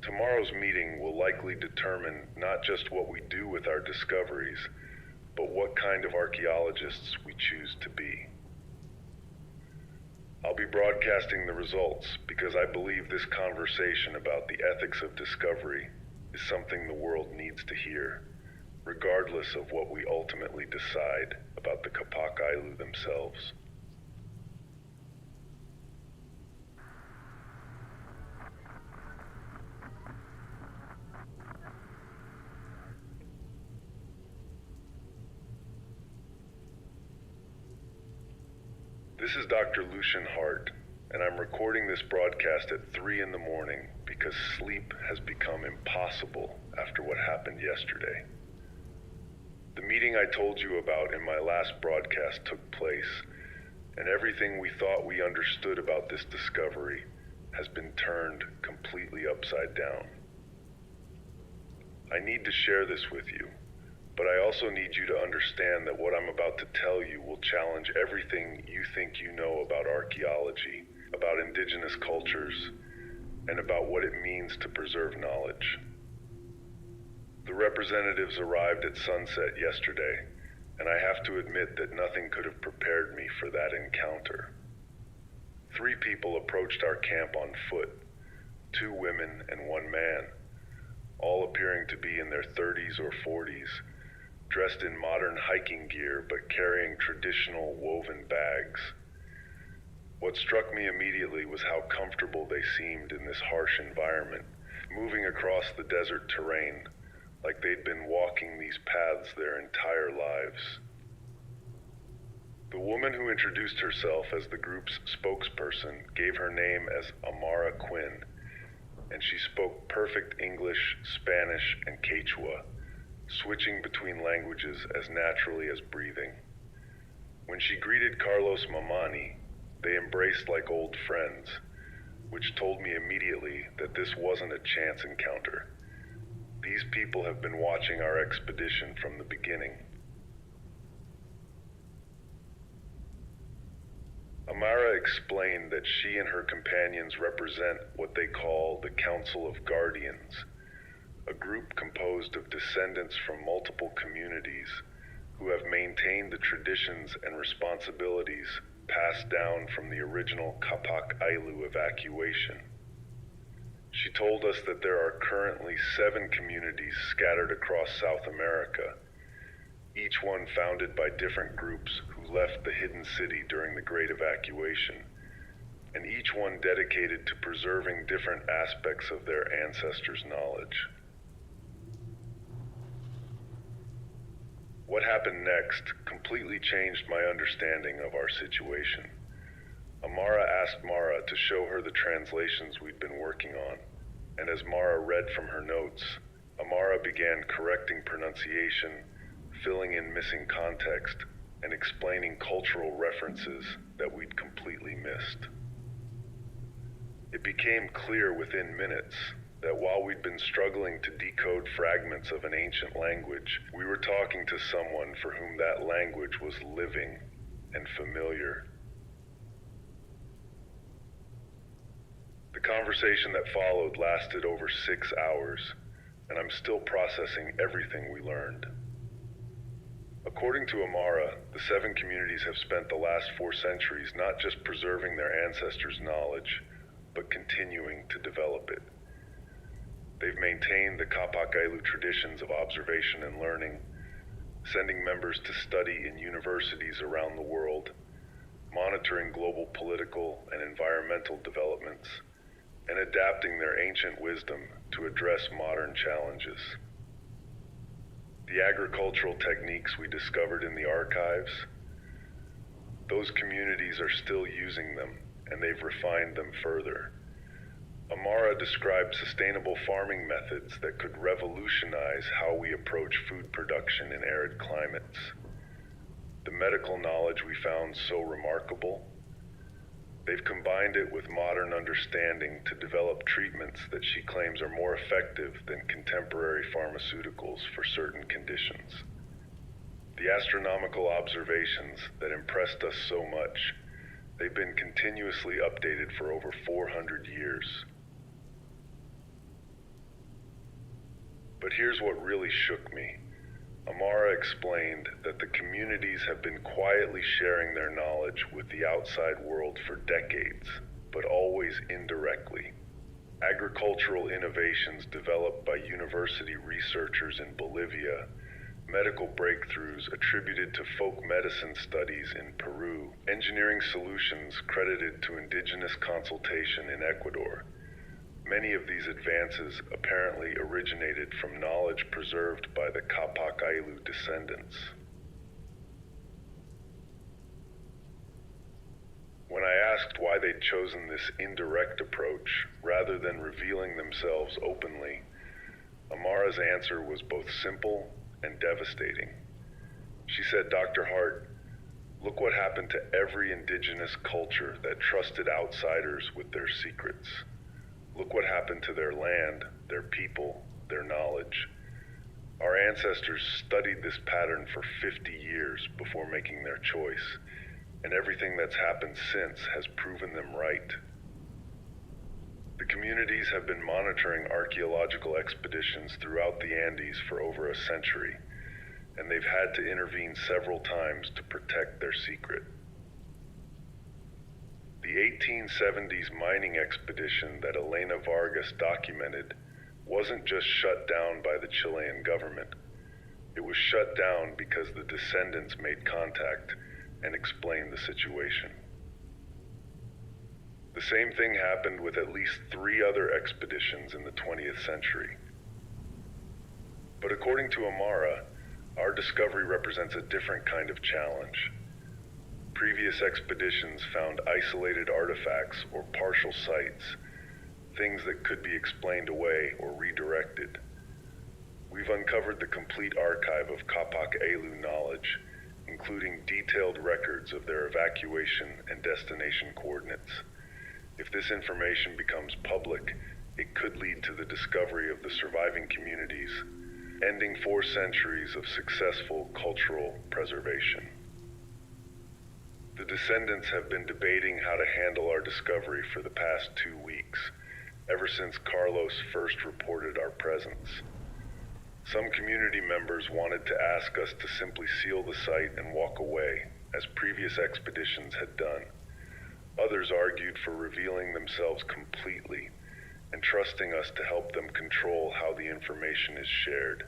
Tomorrow's meeting will likely determine not just what we do with our discoveries, but what kind of archaeologists we choose to be. I'll be broadcasting the results because I believe this conversation about the ethics of discovery is something the world needs to hear, regardless of what we ultimately decide about the Capac Ailu themselves. This is Dr. Lucian Hart, and I'm recording this broadcast at 3 in the morning because sleep has become impossible after what happened yesterday. The meeting I told you about in my last broadcast took place, and everything we thought we understood about this discovery has been turned completely upside down. I need to share this with you, but I also need you to understand that what I'm about to tell you will challenge everything you think you know about archaeology, about indigenous cultures, and about what it means to preserve knowledge. The representatives arrived at sunset yesterday, and I have to admit that nothing could have prepared me for that encounter. 3 people approached our camp on foot, 2 women and 1 man, all appearing to be in their 30s or 40s, dressed in modern hiking gear but carrying traditional woven bags. What struck me immediately was how comfortable they seemed in this harsh environment, moving across the desert terrain like they'd been walking these paths their entire lives. The woman who introduced herself as the group's spokesperson gave her name as Amara Quinn, and she spoke perfect English, Spanish, and Quechua, switching between languages as naturally as breathing. When she greeted Carlos Mamani, they embraced like old friends, which told me immediately that this wasn't a chance encounter. These people have been watching our expedition from the beginning. Amara explained that she and her companions represent what they call the Council of Guardians, a group composed of descendants from multiple communities who have maintained the traditions and responsibilities passed down from the original Capac Ailu evacuation. She told us that there are currently 7 communities scattered across South America, each one founded by different groups who left the hidden city during the Great Evacuation, and each one dedicated to preserving different aspects of their ancestors' knowledge. What happened next completely changed my understanding of our situation. Amara asked Mara to show her the translations we'd been working on, and as Mara read from her notes, Amara began correcting pronunciation, filling in missing context, and explaining cultural references that we'd completely missed. It became clear within minutes that while we'd been struggling to decode fragments of an ancient language, we were talking to someone for whom that language was living and familiar. The conversation that followed lasted over 6 hours, and I'm still processing everything we learned. According to Amara, the 7 communities have spent the last 4 centuries not just preserving their ancestors' knowledge, but continuing to develop it. They've maintained the Capac Ailu traditions of observation and learning, sending members to study in universities around the world, monitoring global political and environmental developments, and adapting their ancient wisdom to address modern challenges. The agricultural techniques we discovered in the archives, those communities are still using them, and they've refined them further. Amara described sustainable farming methods that could revolutionize how we approach food production in arid climates. The medical knowledge we found so remarkable, they've combined it with modern understanding to develop treatments that she claims are more effective than contemporary pharmaceuticals for certain conditions. The astronomical observations that impressed us so much, they've been continuously updated for over 400 years. But here's what really shook me. Amara explained that the communities have been quietly sharing their knowledge with the outside world for decades, but always indirectly. Agricultural innovations developed by university researchers in Bolivia, medical breakthroughs attributed to folk medicine studies in Peru, engineering solutions credited to indigenous consultation in Ecuador. Many of these advances apparently originated from knowledge preserved by the Capac Ailu descendants. When I asked why they'd chosen this indirect approach rather than revealing themselves openly, Amara's answer was both simple and devastating. She said, "Dr. Hart, look what happened to every indigenous culture that trusted outsiders with their secrets. Look what happened to their land, their people, their knowledge. Our ancestors studied this pattern for 50 years before making their choice, and everything that's happened since has proven them right." The communities have been monitoring archeological expeditions throughout the Andes for over a century, and they've had to intervene several times to protect their secret. The 1870s mining expedition that Elena Vargas documented wasn't just shut down by the Chilean government. It was shut down because the descendants made contact and explained the situation. The same thing happened with at least 3 other expeditions in the 20th century. But according to Amara, our discovery represents a different kind of challenge. Previous expeditions found isolated artifacts or partial sites, things that could be explained away or redirected. We've uncovered the complete archive of Capac Ailu knowledge, including detailed records of their evacuation and destination coordinates. If this information becomes public, it could lead to the discovery of the surviving communities, ending 4 centuries of successful cultural preservation. The descendants have been debating how to handle our discovery for the past 2 weeks, ever since Carlos first reported our presence. Some community members wanted to ask us to simply seal the site and walk away, as previous expeditions had done. Others argued for revealing themselves completely, and trusting us to help them control how the information is shared.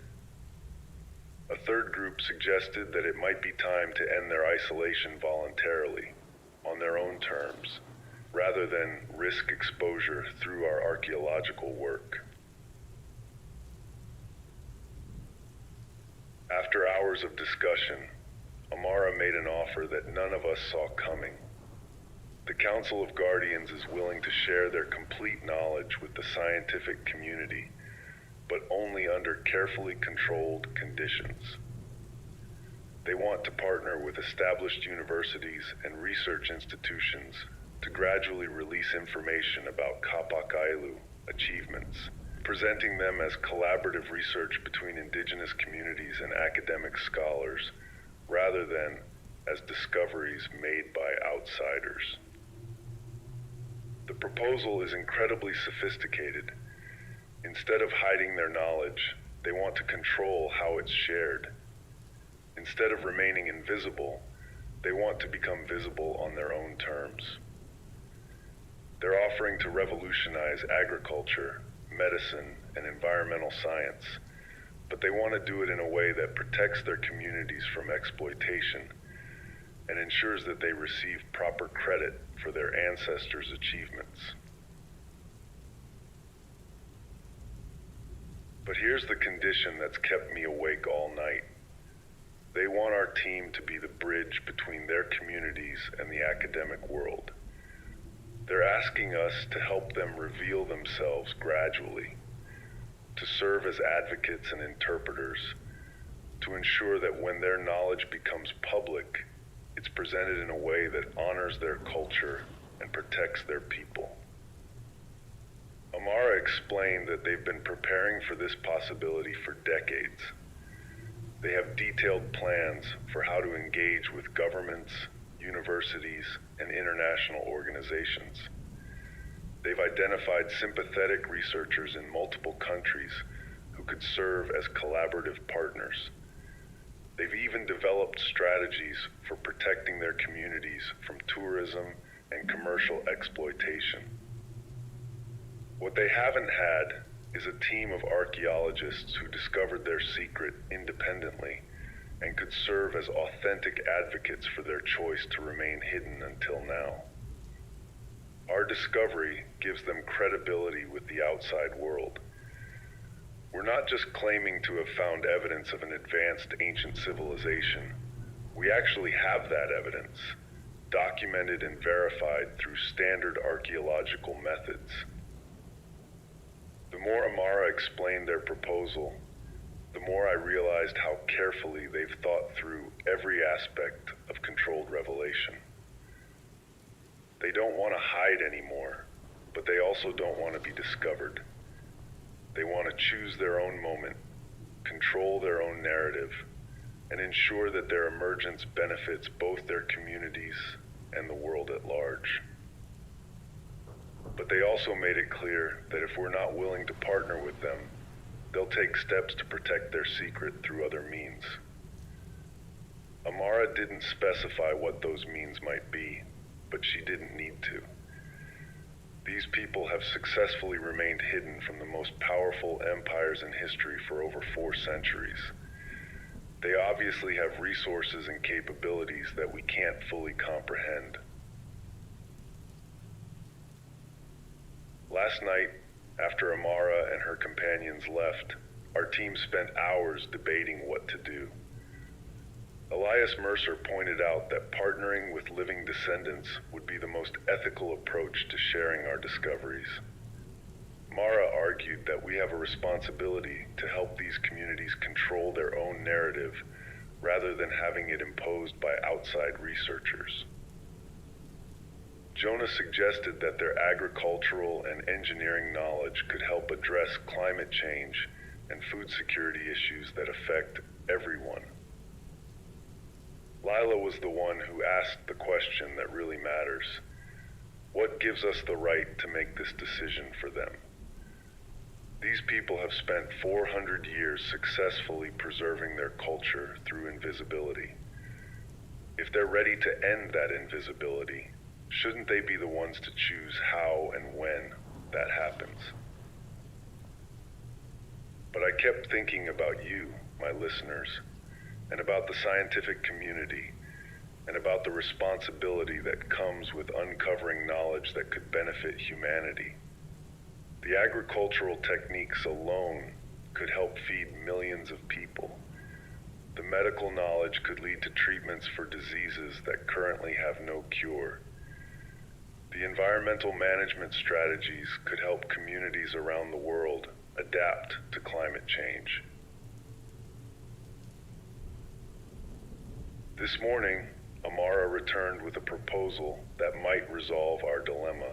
A third group suggested that it might be time to end their isolation voluntarily, on their own terms, rather than risk exposure through our archaeological work. After hours of discussion, Amara made an offer that none of us saw coming. The Council of Guardians is willing to share their complete knowledge with the scientific community, but only under carefully controlled conditions. They want to partner with established universities and research institutions to gradually release information about Kapakailu achievements, presenting them as collaborative research between indigenous communities and academic scholars, rather than as discoveries made by outsiders. The proposal is incredibly sophisticated. Instead of hiding their knowledge, they want to control how it's shared. Instead of remaining invisible, they want to become visible on their own terms. They're offering to revolutionize agriculture, medicine, and environmental science, but they want to do it in a way that protects their communities from exploitation and ensures that they receive proper credit for their ancestors' achievements. But here's the condition that's kept me awake all night. They want our team to be the bridge between their communities and the academic world. They're asking us to help them reveal themselves gradually, to serve as advocates and interpreters, to ensure that when their knowledge becomes public, it's presented in a way that honors their culture and protects their people. Amara explained that they've been preparing for this possibility for decades. They have detailed plans for how to engage with governments, universities, and international organizations. They've identified sympathetic researchers in multiple countries who could serve as collaborative partners. They've even developed strategies for protecting their communities from tourism and commercial exploitation. What they haven't had is a team of archaeologists who discovered their secret independently and could serve as authentic advocates for their choice to remain hidden until now. Our discovery gives them credibility with the outside world. We're not just claiming to have found evidence of an advanced ancient civilization. We actually have that evidence, documented and verified through standard archaeological methods. The more Amara explained their proposal, the more I realized how carefully they've thought through every aspect of controlled revelation. They don't want to hide anymore, but they also don't want to be discovered. They want to choose their own moment, control their own narrative, and ensure that their emergence benefits both their communities and the world at large. But they also made it clear that if we're not willing to partner with them, they'll take steps to protect their secret through other means. Amara didn't specify what those means might be, but she didn't need to. These people have successfully remained hidden from the most powerful empires in history for over 4 centuries. They obviously have resources and capabilities that we can't fully comprehend. Last night, after Amara and her companions left, our team spent hours debating what to do. Elias Mercer pointed out that partnering with living descendants would be the most ethical approach to sharing our discoveries. Mara argued that we have a responsibility to help these communities control their own narrative rather than having it imposed by outside researchers. Jonah suggested that their agricultural and engineering knowledge could help address climate change and food security issues that affect everyone. Lila was the one who asked the question that really matters. What gives us the right to make this decision for them? These people have spent 400 years successfully preserving their culture through invisibility. If they're ready to end that invisibility, shouldn't they be the ones to choose how and when that happens? But I kept thinking about you, my listeners, and about the scientific community, and about the responsibility that comes with uncovering knowledge that could benefit humanity. The agricultural techniques alone could help feed millions of people. The medical knowledge could lead to treatments for diseases that currently have no cure. The environmental management strategies could help communities around the world adapt to climate change. This morning, Amara returned with a proposal that might resolve our dilemma.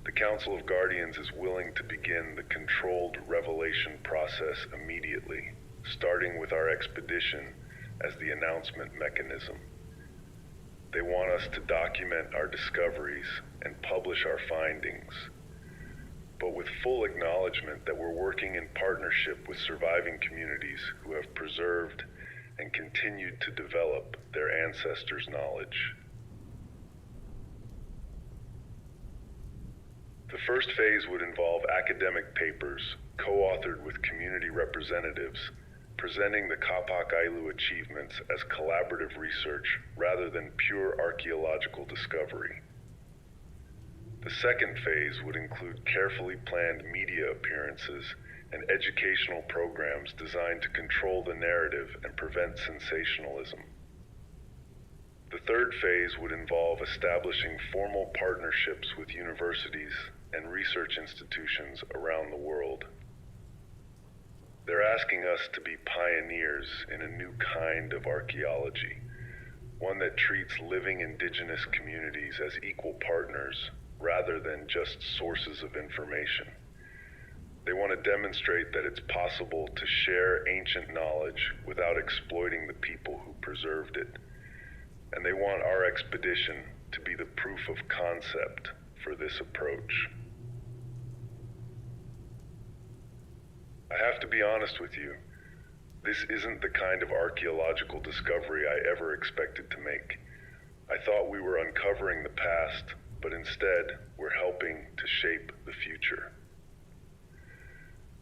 The Council of Guardians is willing to begin the controlled revelation process immediately, starting with our expedition as the announcement mechanism. They want us to document our discoveries and publish our findings, but with full acknowledgement that we're working in partnership with surviving communities who have preserved and continued to develop their ancestors' knowledge. The first phase would involve academic papers co-authored with community representatives, presenting the Kapak Ailu achievements as collaborative research rather than pure archaeological discovery. The second phase would include carefully planned media appearances and educational programs designed to control the narrative and prevent sensationalism. The third phase would involve establishing formal partnerships with universities and research institutions around the world. They're asking us to be pioneers in a new kind of archaeology, one that treats living indigenous communities as equal partners rather than just sources of information. They want to demonstrate that it's possible to share ancient knowledge without exploiting the people who preserved it. And they want our expedition to be the proof of concept for this approach. I have to be honest with you, this isn't the kind of archaeological discovery I ever expected to make. I thought we were uncovering the past, but instead we're helping to shape the future.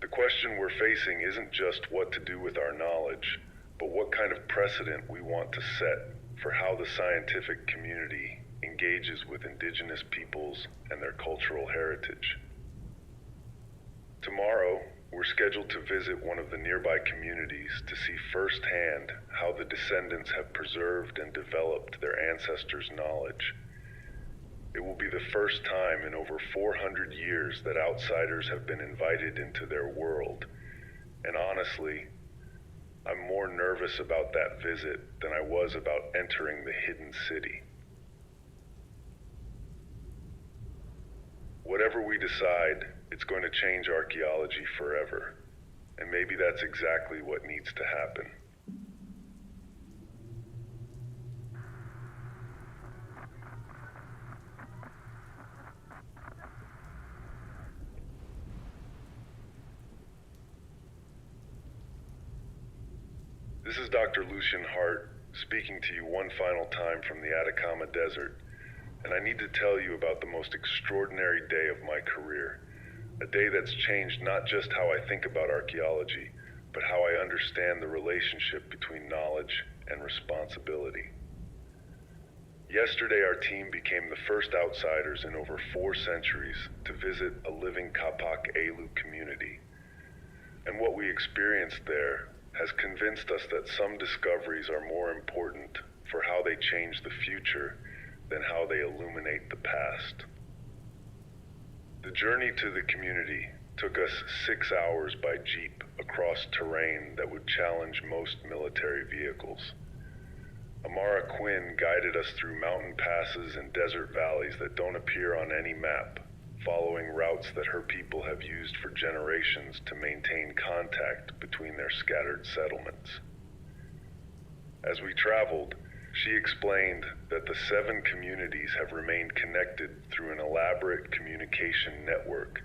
The question we're facing isn't just what to do with our knowledge, but what kind of precedent we want to set for how the scientific community engages with indigenous peoples and their cultural heritage. Tomorrow, we're scheduled to visit one of the nearby communities to see firsthand how the descendants have preserved and developed their ancestors' knowledge. It will be the first time in over 400 years that outsiders have been invited into their world, and honestly, I'm more nervous about that visit than I was about entering the hidden city. Whatever we decide, it's going to change archaeology forever, and maybe that's exactly what needs to happen. This is Dr. Lucian Hart, speaking to you one final time from the Atacama Desert, and I need to tell you about the most extraordinary day of my career, a day that's changed not just how I think about archaeology, but how I understand the relationship between knowledge and responsibility. Yesterday, our team became the first outsiders in over 4 centuries to visit a living Kapak Ailu community, and what we experienced there has convinced us that some discoveries are more important for how they change the future than how they illuminate the past. The journey to the community took us 6 hours by jeep across terrain that would challenge most military vehicles. Amara Quinn guided us through mountain passes and desert valleys that don't appear on any map, following routes that her people have used for generations to maintain contact between their scattered settlements. As we traveled, she explained that the 7 communities have remained connected through an elaborate communication network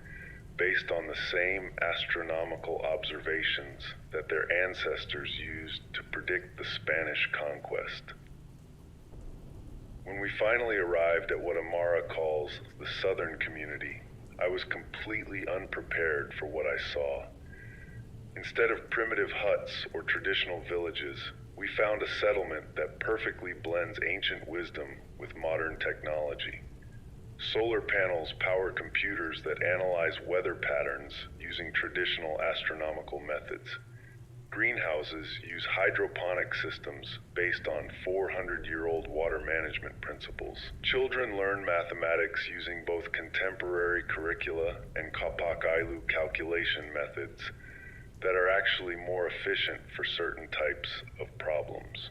based on the same astronomical observations that their ancestors used to predict the Spanish conquest. When we finally arrived at what Amara calls the southern community, I was completely unprepared for what I saw. Instead of primitive huts or traditional villages, we found a settlement that perfectly blends ancient wisdom with modern technology. Solar panels power computers that analyze weather patterns using traditional astronomical methods. Greenhouses use hydroponic systems based on 400-year-old water management principles. Children learn mathematics using both contemporary curricula and Kapak-Ailu calculation methods that are actually more efficient for certain types of problems.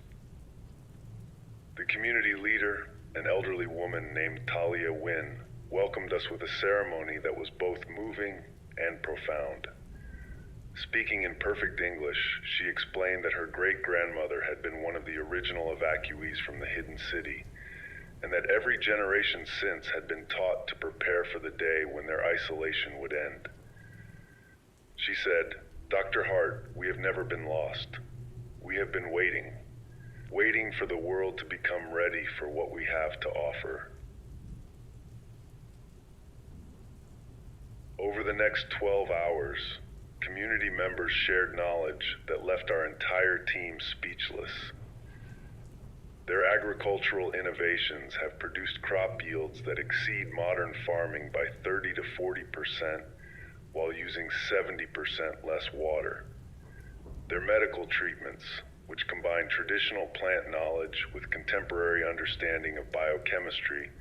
The community leader, an elderly woman named Talia Wynn, welcomed us with a ceremony that was both moving and profound. Speaking in perfect English, she explained that her great-grandmother had been one of the original evacuees from the hidden city, and that every generation since had been taught to prepare for the day when their isolation would end. She said, "Dr. Hart, we have never been lost. We have been waiting for the world to become ready for what we have to offer." Over the next 12 hours, community members shared knowledge that left our entire team speechless. Their agricultural innovations have produced crop yields that exceed modern farming by 30 to 40% while using 70% less water. Their medical treatments, which combine traditional plant knowledge with contemporary understanding of biochemistry,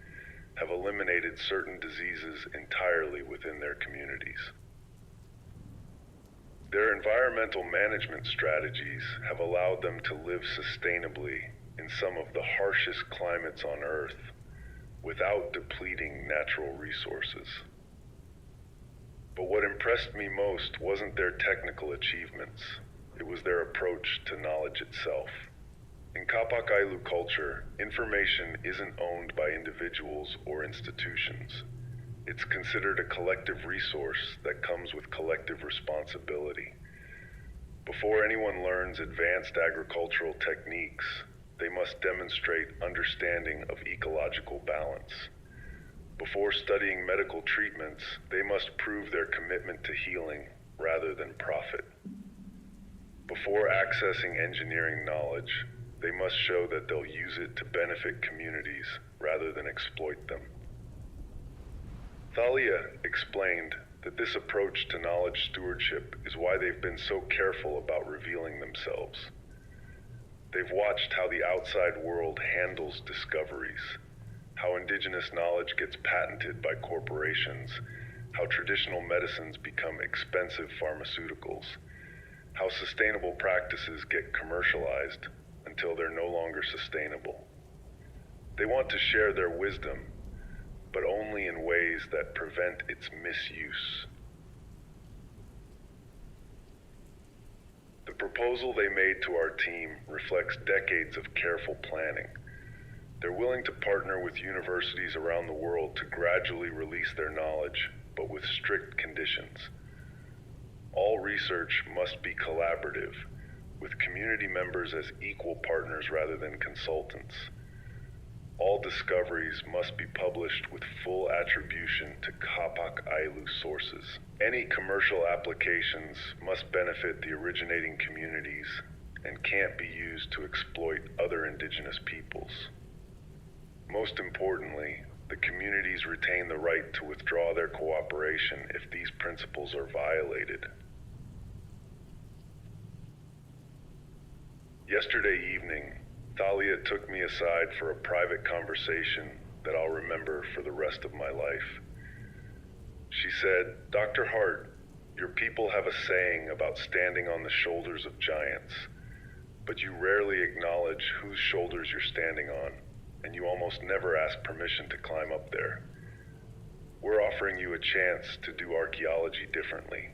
have eliminated certain diseases entirely within their communities. Their environmental management strategies have allowed them to live sustainably in some of the harshest climates on Earth without depleting natural resources. But what impressed me most wasn't their technical achievements, it was their approach to knowledge itself. In Kapak-Ailu culture, information isn't owned by individuals or institutions. It's considered a collective resource that comes with collective responsibility. Before anyone learns advanced agricultural techniques, they must demonstrate understanding of ecological balance. Before studying medical treatments, they must prove their commitment to healing rather than profit. Before accessing engineering knowledge, they must show that they'll use it to benefit communities rather than exploit them. Thalia explained that this approach to knowledge stewardship is why they've been so careful about revealing themselves. They've watched how the outside world handles discoveries, how indigenous knowledge gets patented by corporations, how traditional medicines become expensive pharmaceuticals, how sustainable practices get commercialized until they're no longer sustainable. They want to share their wisdom, but only in ways that prevent its misuse. The proposal they made to our team reflects decades of careful planning. They're willing to partner with universities around the world to gradually release their knowledge, but with strict conditions. All research must be collaborative, with community members as equal partners rather than consultants. All discoveries must be published with full attribution to Kapak-Ailu sources. Any commercial applications must benefit the originating communities and can't be used to exploit other indigenous peoples. Most importantly, the communities retain the right to withdraw their cooperation if these principles are violated. Yesterday evening, Thalia took me aside for a private conversation that I'll remember for the rest of my life. She said, "Dr. Hart, your people have a saying about standing on the shoulders of giants, but you rarely acknowledge whose shoulders you're standing on, and you almost never ask permission to climb up there. We're offering you a chance to do archaeology differently,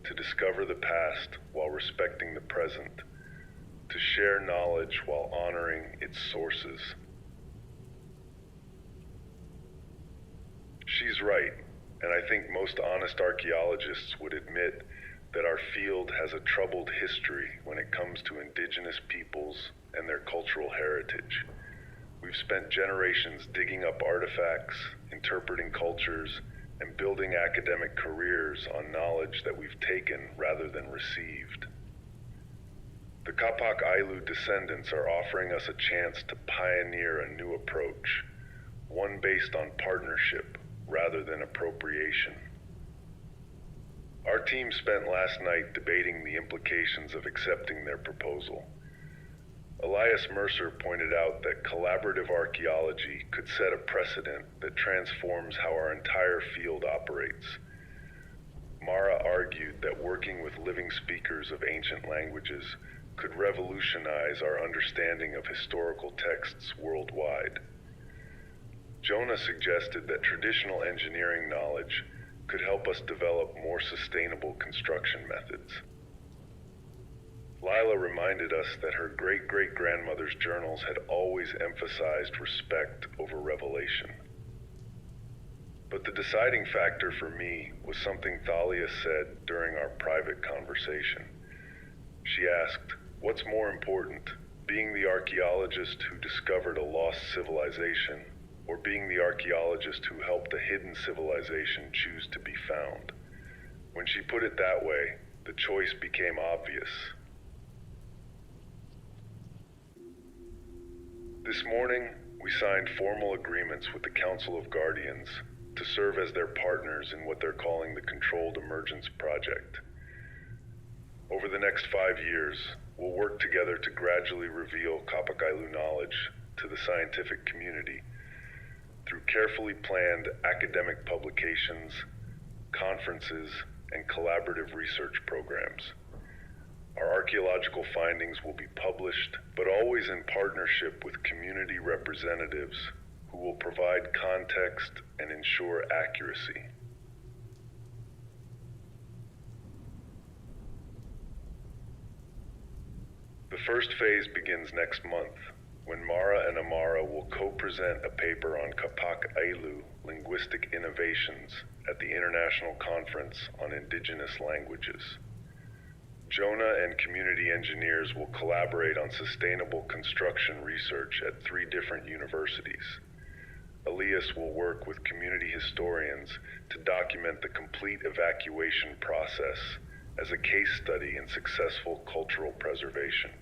to discover the past while respecting the present, to share knowledge while honoring its sources." She's right, and I think most honest archaeologists would admit that our field has a troubled history when it comes to indigenous peoples and their cultural heritage. We've spent generations digging up artifacts, interpreting cultures, and building academic careers on knowledge that we've taken rather than received. The Capac Ailu descendants are offering us a chance to pioneer a new approach, one based on partnership rather than appropriation. Our team spent last night debating the implications of accepting their proposal. Elias Mercer pointed out that collaborative archaeology could set a precedent that transforms how our entire field operates. Mara argued that working with living speakers of ancient languages could revolutionize our understanding of historical texts worldwide. Jonah suggested that traditional engineering knowledge could help us develop more sustainable construction methods. Lila reminded us that her great-great-grandmother's journals had always emphasized respect over revelation. But the deciding factor for me was something Thalia said during our private conversation. She asked, "What's more important, being the archaeologist who discovered a lost civilization, or being the archaeologist who helped a hidden civilization choose to be found?" When she put it that way, the choice became obvious. This morning, we signed formal agreements with the Council of Guardians to serve as their partners in what they're calling the Controlled Emergence Project. Over the next 5 years, we'll work together to gradually reveal Kapakailu knowledge to the scientific community through carefully planned academic publications, conferences, and collaborative research programs. Our archaeological findings will be published, but always in partnership with community representatives who will provide context and ensure accuracy. The first phase begins next month, when Mara and Amara will co-present a paper on Capac Ailu linguistic innovations at the International Conference on Indigenous Languages. Jonah and community engineers will collaborate on sustainable construction research at 3 different universities. Elias will work with community historians to document the complete evacuation process as a case study in successful cultural preservation.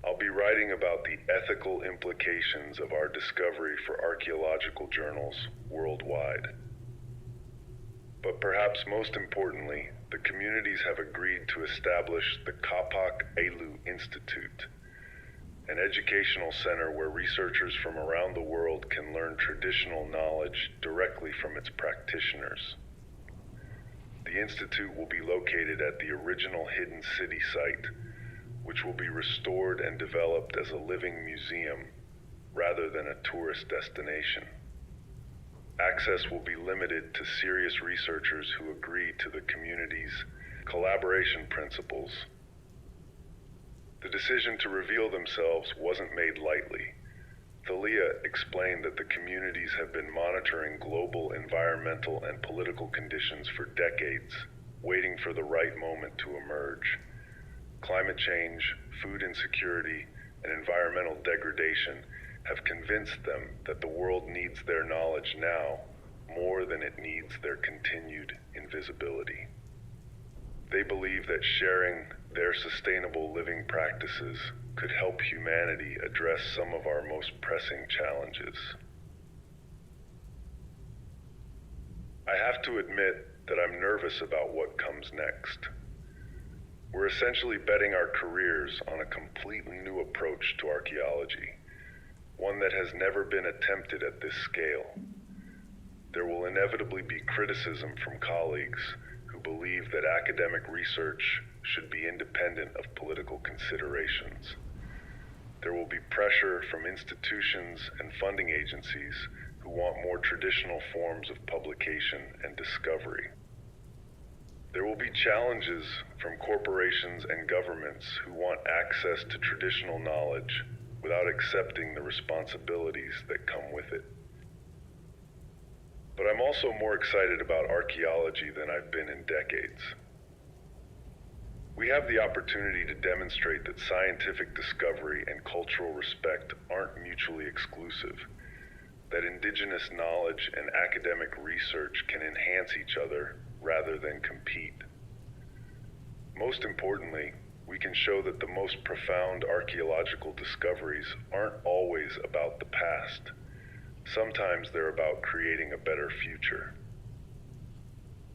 I'll be writing about the ethical implications of our discovery for archaeological journals worldwide. But perhaps most importantly, the communities have agreed to establish the Capac Ailu Institute, an educational center where researchers from around the world can learn traditional knowledge directly from its practitioners. The institute will be located at the original Hidden City site, which will be restored and developed as a living museum rather than a tourist destination. Access will be limited to serious researchers who agree to the community's collaboration principles. The decision to reveal themselves wasn't made lightly. Thalia explained that the communities have been monitoring global environmental and political conditions for decades, waiting for the right moment to emerge. Climate change, food insecurity, and environmental degradation have convinced them that the world needs their knowledge now more than it needs their continued invisibility. They believe that sharing their sustainable living practices could help humanity address some of our most pressing challenges. I have to admit that I'm nervous about what comes next. We're essentially betting our careers on a completely new approach to archaeology, one that has never been attempted at this scale. There will inevitably be criticism from colleagues who believe that academic research should be independent of political considerations. There will be pressure from institutions and funding agencies who want more traditional forms of publication and discovery. There will be challenges from corporations and governments who want access to traditional knowledge without accepting the responsibilities that come with it. But I'm also more excited about archaeology than I've been in decades. We have the opportunity to demonstrate that scientific discovery and cultural respect aren't mutually exclusive. that indigenous knowledge and academic research can enhance each other rather than compete. Most importantly, we can show that the most profound archaeological discoveries aren't always about the past. Sometimes they're about creating a better future.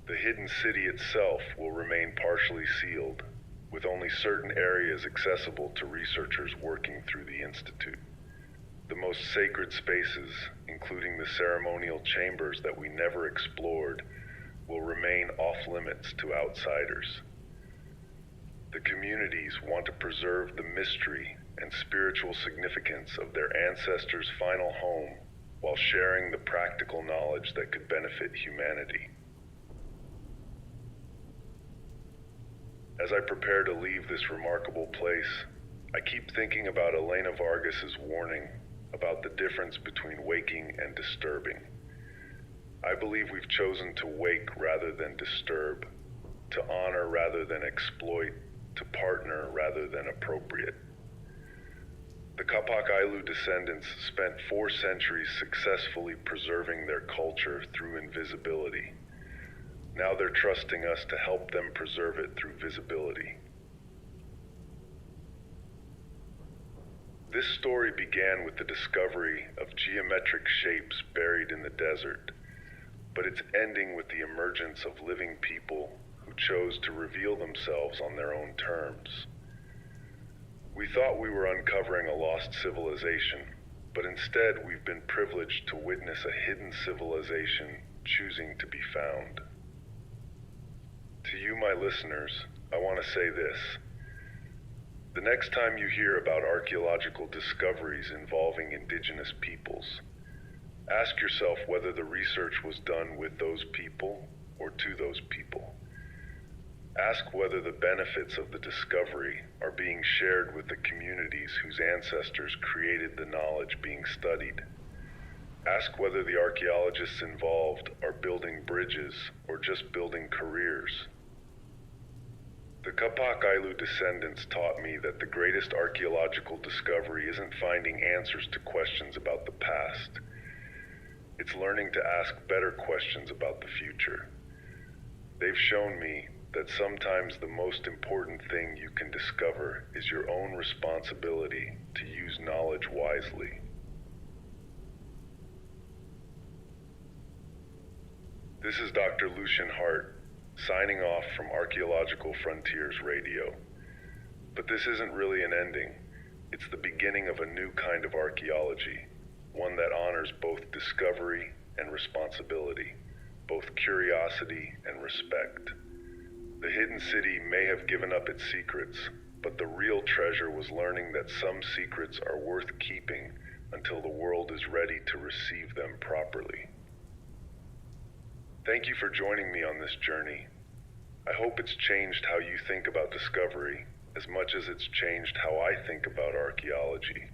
The hidden city itself will remain partially sealed, with only certain areas accessible to researchers working through the Institute. The most sacred spaces, including the ceremonial chambers that we never explored, will remain off-limits to outsiders. The communities want to preserve the mystery and spiritual significance of their ancestors' final home while sharing the practical knowledge that could benefit humanity. As I prepare to leave this remarkable place, I keep thinking about Elena Vargas's warning about the difference between waking and disturbing. I believe we've chosen to wake rather than disturb, to honor rather than exploit, to partner rather than appropriate. The Capac Ailu descendants spent 4 centuries successfully preserving their culture through invisibility. Now they're trusting us to help them preserve it through visibility. This story began with the discovery of geometric shapes buried in the desert, but it's ending with the emergence of living people who chose to reveal themselves on their own terms. We thought we were uncovering a lost civilization, but instead we've been privileged to witness a hidden civilization choosing to be found. To you, my listeners, I want to say this. The next time you hear about archaeological discoveries involving indigenous peoples, ask yourself whether the research was done with those people or to those people. Ask whether the benefits of the discovery are being shared with the communities whose ancestors created the knowledge being studied. Ask whether the archaeologists involved are building bridges or just building careers. The Capac Ailu descendants taught me that the greatest archaeological discovery isn't finding answers to questions about the past. It's learning to ask better questions about the future. They've shown me that sometimes the most important thing you can discover is your own responsibility to use knowledge wisely. This is Dr. Lucian Hart, signing off from Archaeological Frontiers Radio. But this isn't really an ending. It's the beginning of a new kind of archaeology, one that honors both discovery and responsibility, both curiosity and respect. The hidden city may have given up its secrets, but the real treasure was learning that some secrets are worth keeping until the world is ready to receive them properly. Thank you for joining me on this journey. I hope it's changed how you think about discovery as much as it's changed how I think about archaeology.